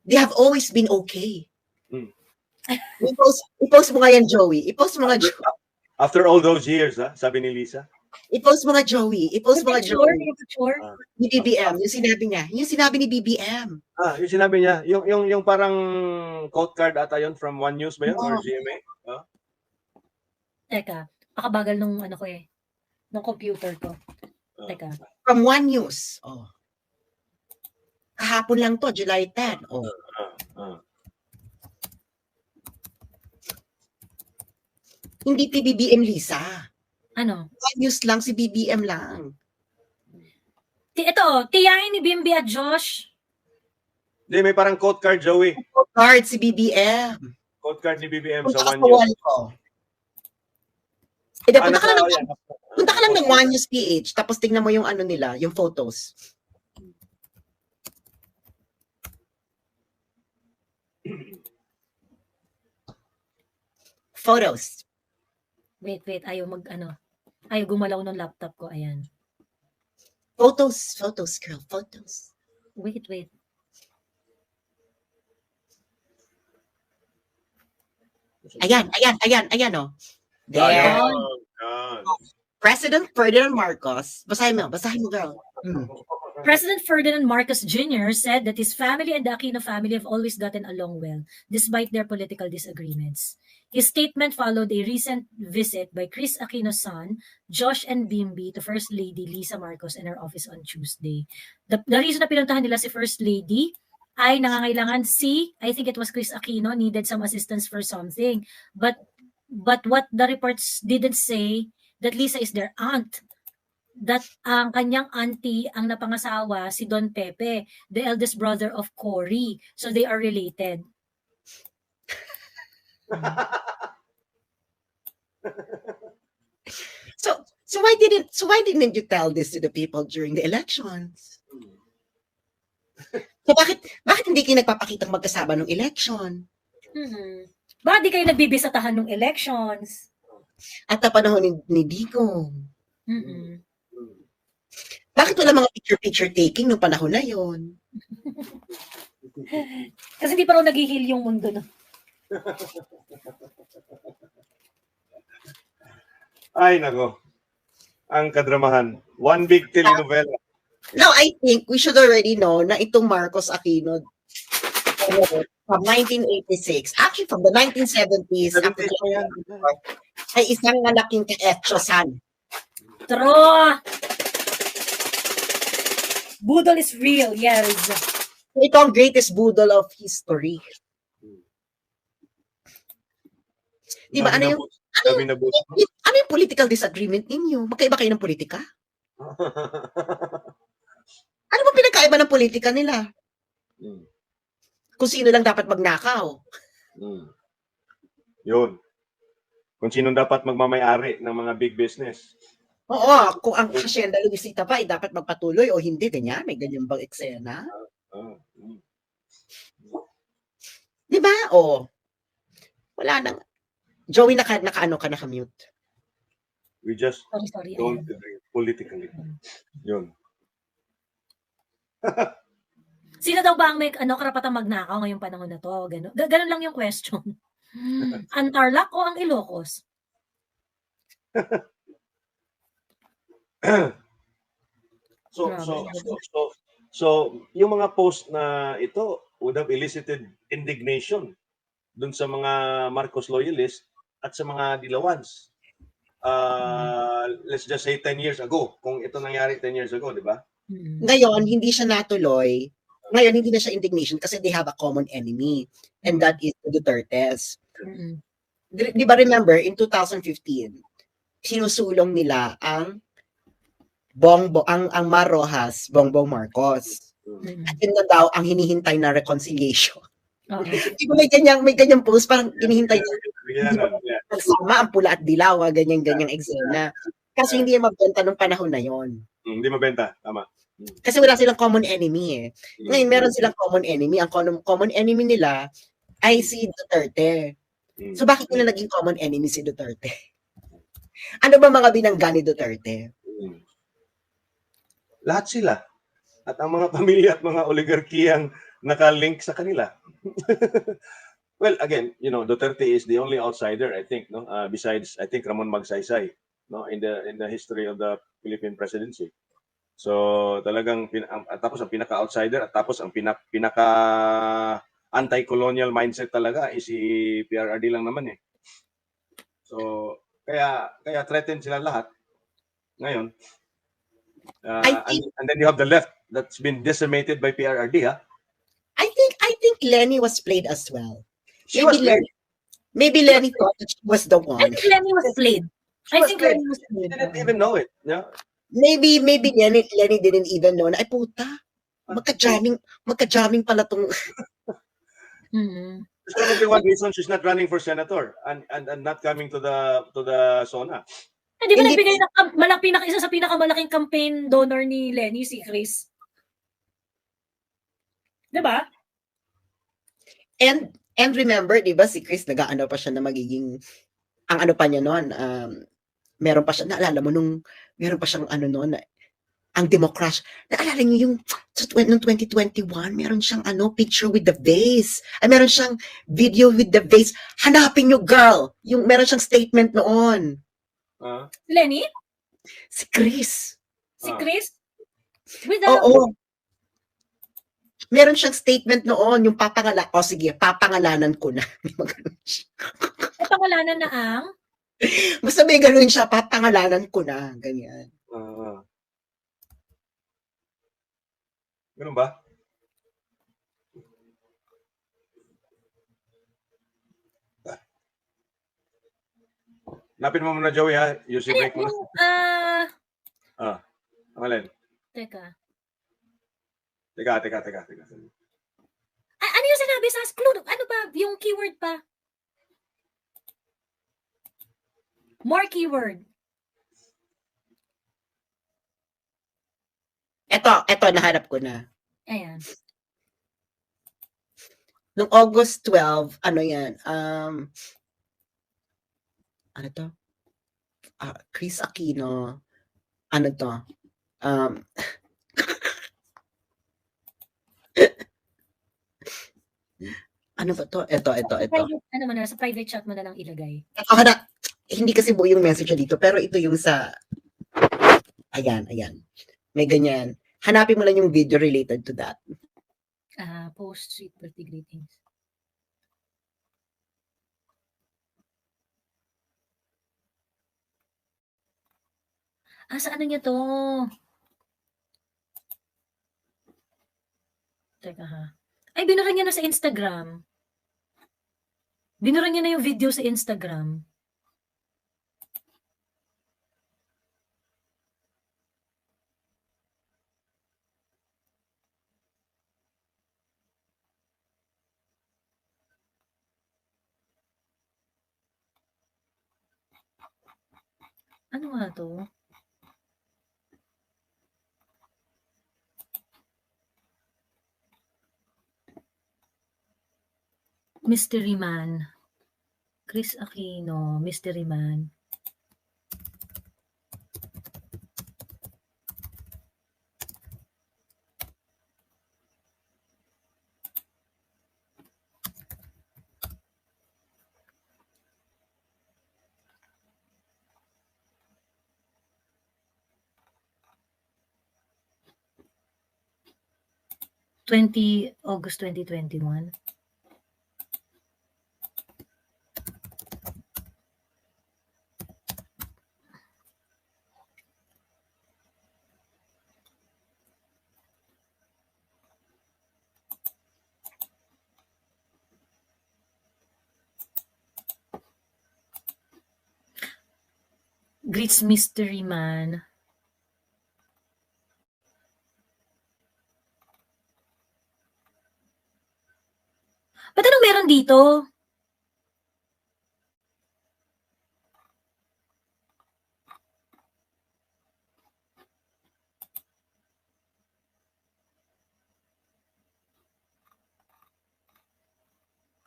they have always been okay. I-post mo nga yan, Joey. I-post mo nga, Joey. After all those years, sabi ni Lisa. I-post mo nga, Joey. I-post mo nga, Joey. Sure. Ni BBM, yung sinabi niya. Yung sinabi ni BBM. Yung sinabi niya, yung parang quote card ata yun from One News ba yun? Or GMA? Teka, pakabagal nung nung computer ko. Teka. From One News. Kahapon lang to, July 10. Hindi PBBM, Lisa. Ano? One News lang, si BBM lang. Ito, tiyahin ni Bimbi at Josh. Hindi, may parang quote card, Joey. Quote card si BBM. Quote card ni BBM Punta sa ka One News. Punta ka lang ng One News PH, tapos tingnan mo yung ano nila, yung photos. Photos. Wait, ayaw ayaw gumalaw ng laptop ko, ayan. Photos, girl, photos. Wait. Ayan, oh. There. President Ferdinand Marcos. Basahin mo, girl. President Ferdinand Marcos Jr. said that his family and the Aquino family have always gotten along well, despite their political disagreements. His statement followed a recent visit by Chris Aquino's son, Josh and Bimbi, to First Lady Lisa Marcos in her office on Tuesday. The reason na pinuntahan nila si First Lady ay nangangailangan I think it was Chris Aquino, needed some assistance for something. But what the reports didn't say, that Lisa is their aunt. That ang kanyang auntie ang napangasawa si Don Pepe, the eldest brother of Cory. So they are related. So why didn't you tell this to the people during the elections? So bakit hindi kayo nagpapakitang magkasama ng election? Bakit di kayo nagbibisatahan ng elections? At na panahon ni Digong. Bakit wala mga picture taking nung panahon na yon? Kasi hindi pa raw nag-heal yung mundo, no? Ay, nako. Ang kadramahan. One big telenovela. Now, I think we should already know na itong Marcos Aquino from 1986, actually from the 1970s, ay isang malaking ka-etchosan. True! Budol is real, yes. Ito ang greatest budol of history. Diba, ano yung political disagreement ninyo? Magkaiba kayo ng politika? Ano ba pinagkaiba ng politika nila? Kung sino lang dapat magnakaw. Yun. Kung sino dapat magmamayari ng mga big business. Oo, kung ang Hacienda Luisita pa ay dapat magpatuloy o hindi, ganyan. May ganyan bang eksena? Di ba? O, wala nang, Joey, naka-ano ka, naka-mute. We just Sorry. don't Ayan. agree politically. Yun. Sino daw ba ang may karapatang magnakaw ngayong panahon na to? Ganun lang yung question. Ang Tarlac o ang Ilocos? So, yung mga post na ito would have elicited indignation dun sa mga Marcos loyalists at sa mga Dilawans. Let's just say 10 years ago, kung ito nangyari 10 years ago, di ba? Ngayon, hindi siya natuloy. Ngayon, hindi na siya indignation kasi they have a common enemy. And that is the Dutertes. Di ba remember, in 2015, sinusulong nila ang ang Mar Rojas, Bongbong Marcos. At yun na daw ang hinihintay na reconciliation. Diba may ganyang post, parang hinihintay na sama ang pula at dilaw, ganyang eksena. Kasi hindi yung mabenta nung panahon na yon. Hindi mabenta, tama. Kasi wala silang common enemy eh. Ngayon, meron silang common enemy. Ang common enemy nila ay si Duterte. So bakit nila naging common enemy si Duterte? Ano ba mga binangga ni Duterte? Lahat sila. At ang mga pamilya at mga oligarkiyang nakalink sa kanila. Well, again, Duterte is the only outsider, I think, no, besides I think Ramon Magsaysay, no, in the history of the Philippine presidency. So talagang tapos ang pinaka-outsider at tapos ang pinaka anti-colonial mindset talaga is si PRRD lang naman eh. So kaya threatened sila lahat ngayon. And then you have the left that's been decimated by PRRD, ha? I think Lenny was played as well. Maybe Lenny thought that she was the one. I think Lenny was played. She didn't even know it. Yeah. Maybe Lenny didn't even know na, ay puta, magka-jamming pala tong... That's probably one reason she's not running for senator and not coming to the SONA. Di ba nagbigay na isa sa pinakamalaking campaign donor ni Lenny, si Chris? Diba? And remember, di ba, si Chris nag-aano pa siya na magiging, ang ano pa niya noon, meron pa siya, naalala mo meron pa siyang ano noon, ang Democrash. Naalala niyo yung noong 2021, meron siyang picture with the vase. Meron siyang video with the vase. Hanapin niyo, girl. Meron siyang statement noon. Lenny? Si Chris. Si Chris? Oo. Meron siyang statement noon, yung sige, papangalanan ko na. Papangalanan na ang? Basta may gano'n siya, papangalanan ko na. Ganyan. Ganun ba? Napin mo muna, Joey, ha? Use your break muna. Ang alin? Teka. Ano yung sinabi sa clue? Ano ba? Yung keyword pa? More keyword. Ito, nahanap ko na. Ayan. Noong August 12, ano yan? Ano to? Chris Aquino. Ano to? Ano ba to? Ito. Ano mo na, sa private chat mo na lang ilagay. Hindi kasi buo yung message dito, pero ito yung sa... Ayan. May ganyan. Hanapin mo lang yung video related to that. Post sweet birthday greetings. Sa ano niya to? Teka ha. Ay, binura niya na sa Instagram. Binura niya na yung video sa Instagram. Ano nga to? Mystery Man. Chris Aquino, Mystery Man. August 2021. Greets Mystery Man. Ba't anong meron dito?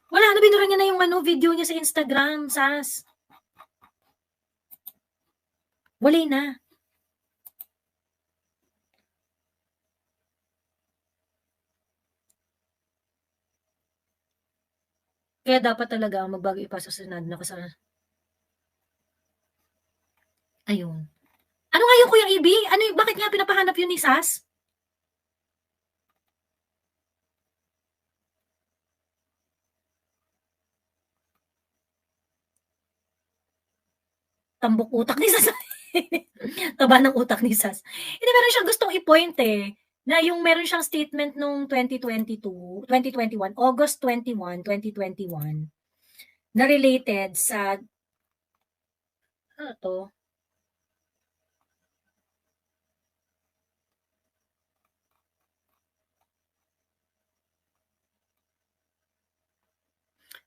Wala na, binura niya na yung video niya sa Instagram, Sas. Wala na. Kaya dapat talaga ang magbago ipasa sa Senado na kasama. Ayun. Ano nga yung Kuya Ibi? Bakit nga pinapahanap yun ni Sas? Tambok utak ni Sas. Taba ng utak ni Sas. Hindi, meron siyang gustong i-point na yung meron siyang statement nung 2021, August 21, 2021, na related sa, ano to?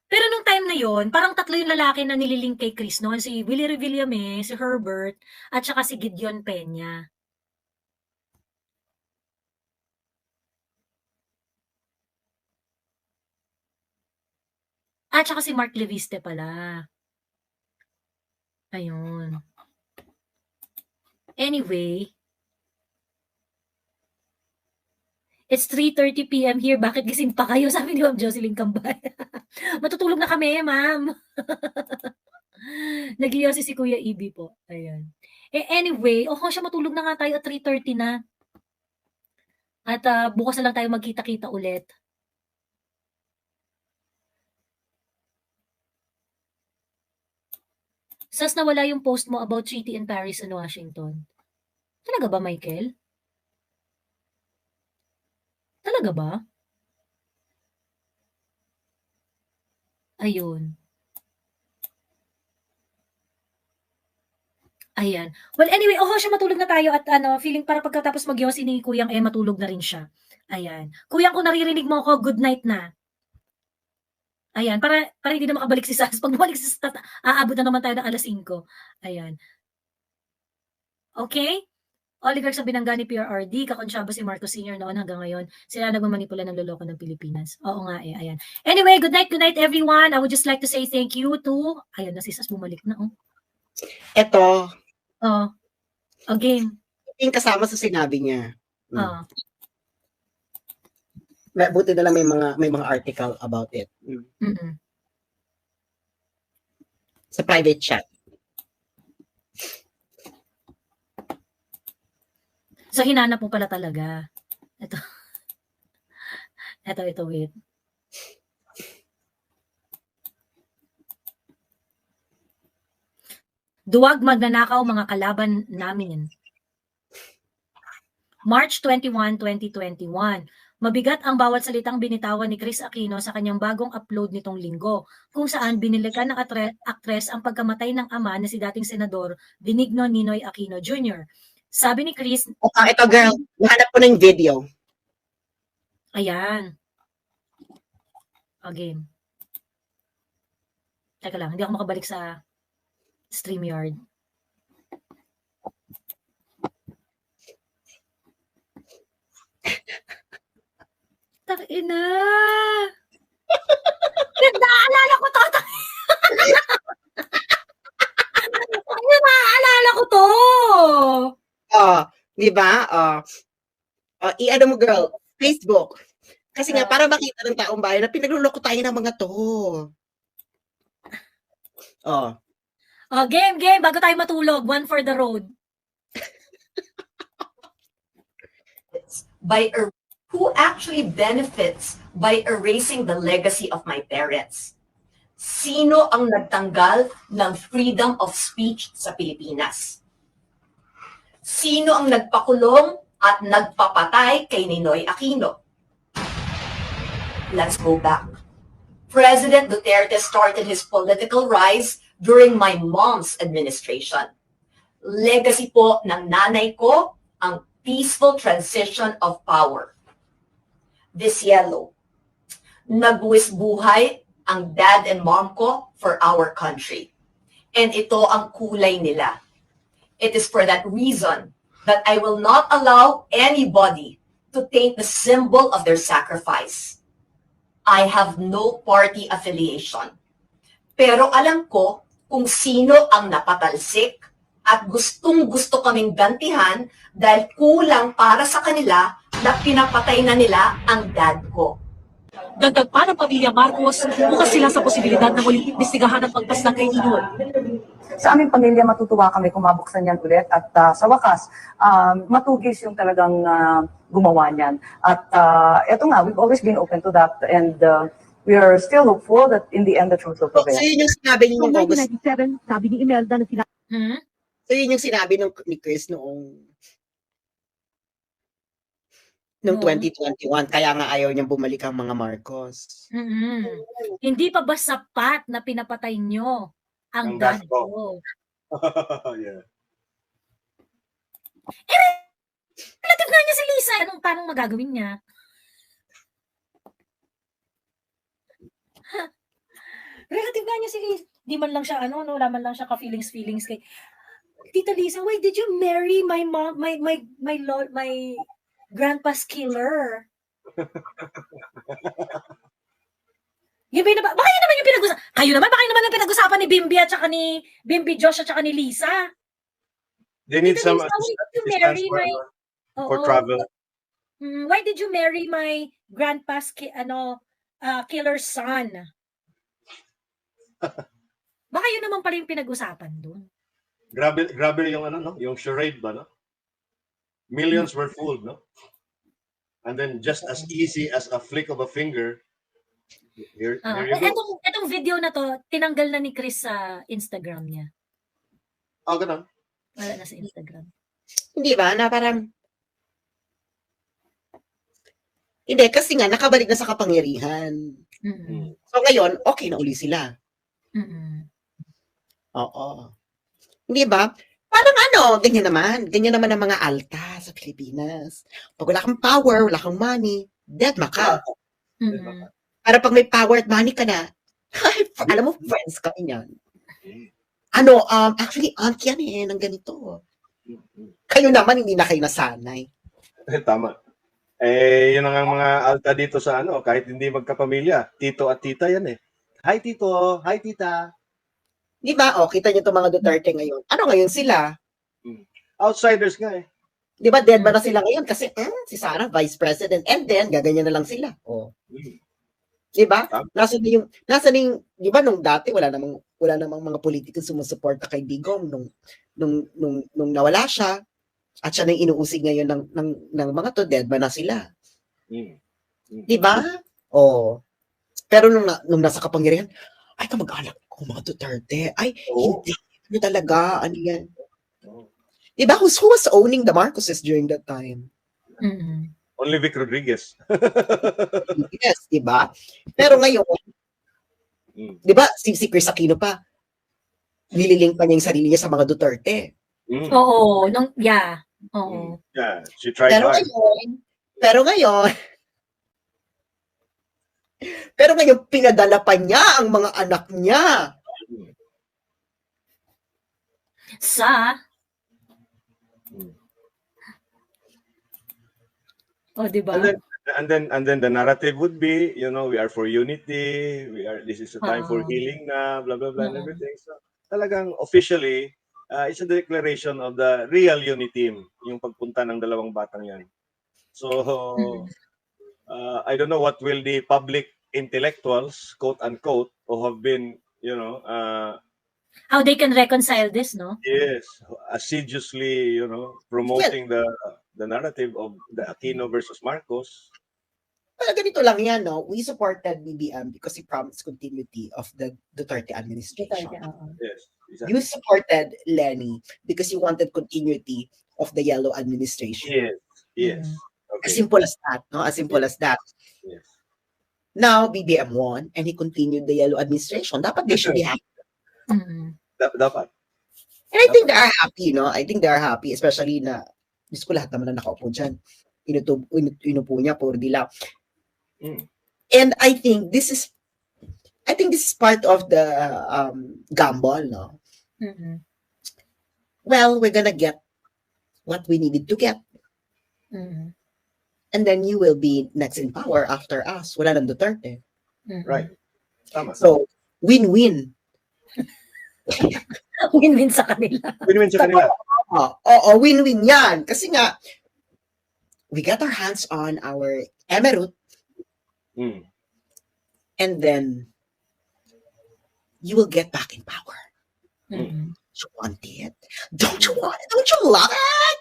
Pero nung time na yon, parang tatlo yung lalaki na nililink kay Chris noon, si Willie Revillame, si Herbert, at saka si Gideon Peña. At saka si Mark Leviste pala. Ayun. Anyway, it's 3:30 p.m. here. Bakit gising pa kayo? Sabi ni Ma'am Jocelyn Cambay. Matutulog na kami, ma'am. Nag-iyosi si Kuya Ibi po. Ayan. Anyway, siya matulog na nga tayo at 3:30 na. At bukas na lang tayo magkita-kita ulit. Sas, nawala yung post mo about treaty in Paris and Washington. Talaga ba, Michael? Talaga ba? Ayun. Ayan. Well, anyway, siya matulog na tayo at feeling para pagkatapos magyosi ni Kuyang matulog na rin siya. Ayan. Kuyang, kung naririnig mo ako, good night na. Ayan, para hindi na makabalik si Sas. Pag bumalik si Sas, aabot na naman tayo ng 5:00. Ayan. Okay? Oligarch sa binangga ni PRRD, kakonsyaba si Marcos Sr. noon hanggang ngayon. Sila nagmamanipula ng loloko ng Pilipinas. Oo nga ayan. Anyway, good night everyone. I would just like to say thank you to, ayan na si Sas, bumalik na. Ito. Again. Yung kasama sa sinabi niya. Buti na lang may mga article about it. Sa private chat. So, hinanap mo pala talaga. Ito, wait. Duwag magnanakaw mga kalaban namin. March 21, 2021. Mabigat ang bawat salitang binitawan ni Chris Aquino sa kanyang bagong upload nitong linggo, kung saan binilikan ng aktres ang pagkamatay ng ama na si dating senador Benigno Ninoy Aquino Jr. Sabi ni Chris... ito girl, nahanap ko na yung video. Ayan. Again. Teka lang, hindi ako makabalik sa StreamYard. Takina! Naalala ko to. Ayun, naaalala ko to. Di ba? I-ano mo, girl, Facebook. Kasi nga, para makita ng taong bayan na pinagluloko tayo ng mga to. Game. Bago tayo matulog, one for the road. Who actually benefits by erasing the legacy of my parents? Sino ang nagtanggal ng freedom of speech sa Pilipinas? Sino ang nagpakulong at nagpapatay kay Ninoy Aquino? Let's go back. President Duterte started his political rise during my mom's administration. Legacy po ng nanay ko ang peaceful transition of power. This yellow. Nagbuwis buhay ang dad and mom ko for our country. And ito ang kulay nila. It is for that reason that I will not allow anybody to taint the symbol of their sacrifice. I have no party affiliation. Pero alam ko kung sino ang napatalsik at gustong-gusto kaming gantihan dahil kulang para sa kanila na pinapatay na nila ang dad ko. Dagdag pa ng pamilya Marcos, bukas sila sa posibilidad na muling imbestigahan ang pagpaslang kay Ninoy. Sa aming pamilya, matutuwa kami kung mabuksan yan ulit at sa wakas, matugis yung talagang gumawa niyan. At eto nga, we've always been open to that and we are still hopeful that in the end the truth will prevail. So yun yung sinabi niyo Noong nung August. 1997, sabi ni Imelda na sila So yun yung sinabi ni Chris noong 2021. Kaya nga ayaw niyang bumalik ang mga Marcos. Hindi pa ba sapat na pinapatay nyo ang Ang dad dad ko. ko? Yeah. Relative nga niya si Lisa. Paano magagawin niya? Relative nga niya si Lisa. Di man lang siya, wala man lang siya ka-feelings kay Tita Lisa. Why did you marry my mom, my grandpa's killer? Baka yun naman yung pinag-usapan. Kayo naman, baka yun naman yung pinag-usapan ni Bimbi at saka ni Bimbi Josh at saka ni Lisa. They need Tita some Lisa, why did you assistance marry for, my... for travel. Why did you marry my grandpa's killer's son? Baka yun naman pala yung pinag-usapan doon. Grabe yung yung charade ba, no? Millions were fooled, no? And then just as easy as a flick of a finger, here you go. Etong video na to, tinanggal na ni Chris sa Instagram niya. Ganun. Wala na sa Instagram. Hindi ba? Na parang hindi, kasi nga nakabalik na sa kapangyarihan. So ngayon, okay na uli sila. Oo. Hindi ba? Parang ganyan naman ang mga alta sa Pilipinas. Pag wala kang power, wala kang money, dead maka. Para pag may power at money ka na, alam mo, friends kami yan. Actually, aunt yan ng ganito. Kayo naman, hindi na kayo nasanay. Tama. Yun ang mga alta dito sa kahit hindi magkapamilya, tito at tita yan eh. Hi tito, hi tita. Di ba? Kita niyo itong mga Duterte ngayon. Ngayon sila? Outsiders nga eh. Di ba, dead ba na sila ngayon? Kasi si Sara, vice president. And then, gaganyan na lang sila. Di ba? Nasa na yung, di ba, nung dati, wala namang mga politiko sumusuporta kay Digong nung nawala siya. At siya nang inuusig ngayon ng mga to, dead ba na sila? Di ba? Pero nung nasa kapangyarihan, ay, kamag-anak ko, mga Duterte. Ay, hindi. Ano talaga? Ano yan? Diba? Who was owning the Marcoses during that time? Only Vic Rodriguez. Yes, diba? Pero ngayon, diba, si Chris Aquino pa, nililing pa niya yung sarili niya sa mga Duterte. Oo. Yeah. Oo. Yeah, she tried hard. Pero ngayon, pinadala pa niya ang mga anak niya. Diba? And then the narrative would be, we are for unity, this is a time for healing na, blah blah blah and everything. So talagang officially, it's a declaration of the real unity team, yung pagpunta ng dalawang batang yan. So I don't know what will the public intellectuals, quote unquote, who have been, How they can reconcile this, no? yes, assiduously, promoting the narrative of the Aquino versus Marcos. Well, ganito lang yan, no? We supported BBM because he promised continuity of the Duterte administration. Yes, exactly. You supported Lenny because you wanted continuity of the Yellow administration. Yes. As Okay. simple as that, no? As simple as that. Yes. Now, BBM won and he continued the Yellow administration. Dapat they should be happy. Dapat. And I think they are happy, no? I think they are happy, especially na, Diyos ko, lahat naman na nakaupo dyan. Inupo niya, puro dila. And I think this is part of the gamble, no? Well, we're gonna get what we needed to get. And then you will be next in power after us. Wala nang Duterte. Right. Tama. So, win-win. Win-win sa kanila. Win-win sa kanila. Oo, win-win yan. Kasi nga, we got our hands on our emerald and then you will get back in power. You want it? Don't you want it? Don't you love it?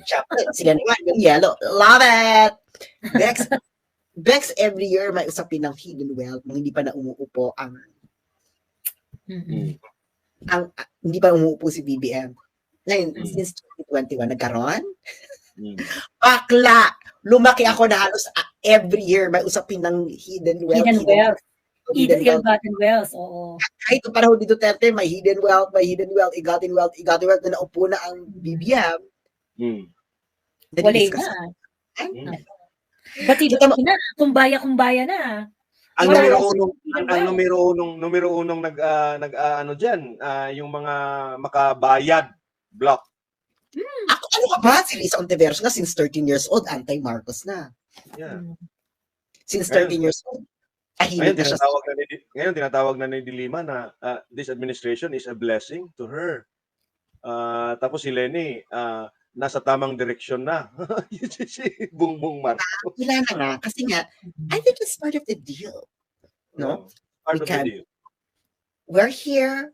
Siyempre, sila naman, yung yellow. Love it! Bex, every year may usapin ng hidden wealth nung hindi pa na umuupo ang hindi pa umuupo si BBM. Ngayon, since 2021, nagkaroon? Bakla! Lumaki ako na halos every year may usapin ng hidden wealth. Ill-gotten wealth, oo. Kahit yung panahon ni Duterte, may hidden wealth, igotten wealth, na naupo na ang BBM. Wala na. Pati na, kumbaya na. Ang numero unong nag-ano diyan, yung mga makabayad block. Ano ka ba? Si Lisa Ontiveros nga since 13 years old, anti-Marcos na. Yeah. Since 13 years old. Ngayon tinatawag na ni Dilima na this administration is a blessing to her. Tapos si Lenny, nasa tamang direksyon na. Si Bongbong Marcos. Wala na nga. Kasi nga, I think it's part of the deal. No? Part of the deal. We're here.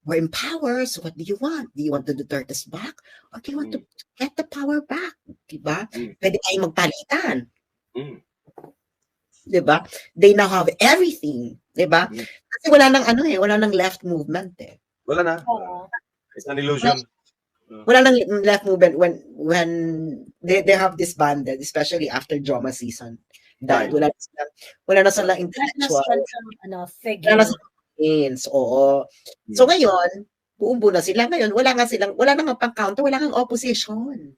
We're in power. So what do you want? Do you want the Duterte's back? Or do you want to get the power back? Diba? Pwede tayong magpalitan. Diba? They now have everything. Diba? Kasi wala nang left movement eh. Wala na. It's an illusion. Wala nang left movement when they have disbanded, especially after drama season. Dahil wala na silang intellectual. Wala na silang oo. So ngayon, buo na sila. Ngayon, wala na nga pang-counter, wala nang opposition.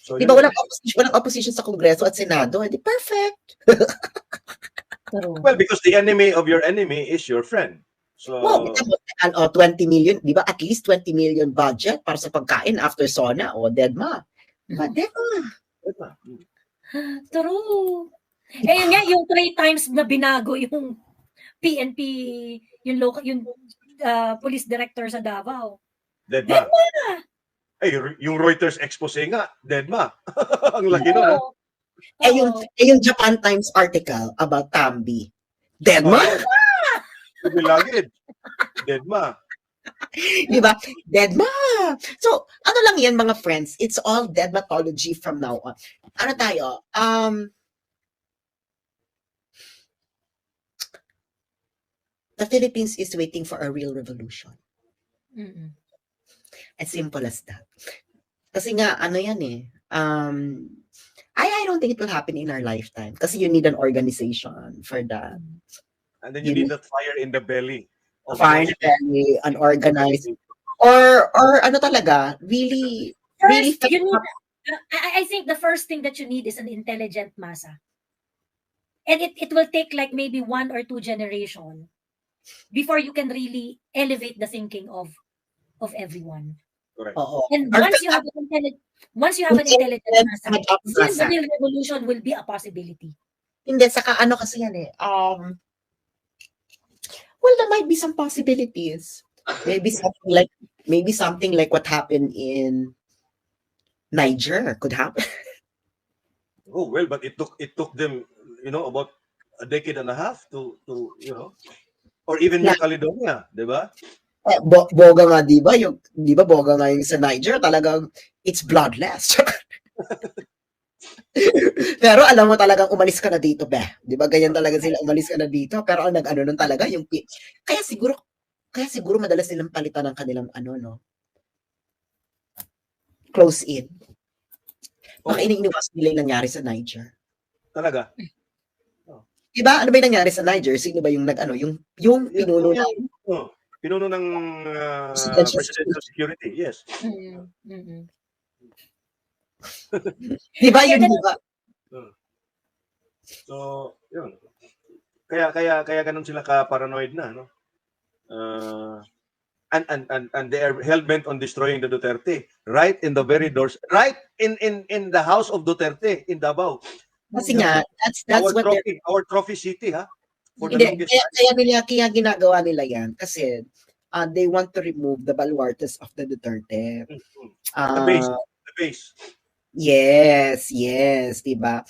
So, diba walang opposition sa Kongreso at Senado? Di perfect. Well, because the enemy of your enemy is your friend. So, 20 million, di ba? At least 20 million budget para sa pagkain after SONA o DEDMA. Diba? DEDMA. True. Yun nga, yung 3 times na binago yung PNP, yung police director sa Davao. DEDMA. Yung Reuters expose nga, DEDMA. Ang laki nun. Yung Japan Times article about Tambi. DEDMA? Bilagid. DEDMA. Diba? DEDMA. So, ano lang yan mga friends? It's all DEDMatology from now on. Ano tayo? The Philippines is waiting for a real revolution. As simple as that. Kasi nga, ano yan eh. I don't think it will happen in our lifetime. Kasi you need an organization for that. And then you need that fire in the belly. Fire in the belly, unorganized. Or ano talaga, really you need, I think the first thing that you need is an intelligent masa. And it will take like maybe 1 or 2 generations before you can really elevate the thinking of everyone. Correct. Oo. And Or- once you have an intelligent masa, then masa. the real revolution will be a possibility. Hindi, saka ano kasi yan eh. Well, there might be some possibilities. Maybe something like what happened in Niger could happen. Oh well, but it took them, about a decade and a half to or even New Caledonia, di ba? Boga nga, di ba? Boga nga yung sa Niger, talagang it's bloodless. Pero alam mo talagang umalis ka na dito, be. Di ba? Ganyan talaga sila, umalis ka na dito. Pero ang nag-ano nun talaga, kaya siguro madalas silang palitan ng kanilang close in. Baka iniiwas nila yung nangyari sa Niger. Talaga. Diba? Ano ba yung nangyari sa Niger? Sino ba yung yung pinuno na Pinuno ng presidential security, yes. Diba yun, diba? So, yun. Kaya ganun sila ka-paranoid na, no? And they are hell-bent on destroying the Duterte right in the very doors, right in the house of Duterte in Davao. Kasi nga, that's what our trophy city, ha? For the Hindi, longest kaya ginagawa nila yan kasi they want to remove the baluartes of the Duterte. the base. Yes, diba?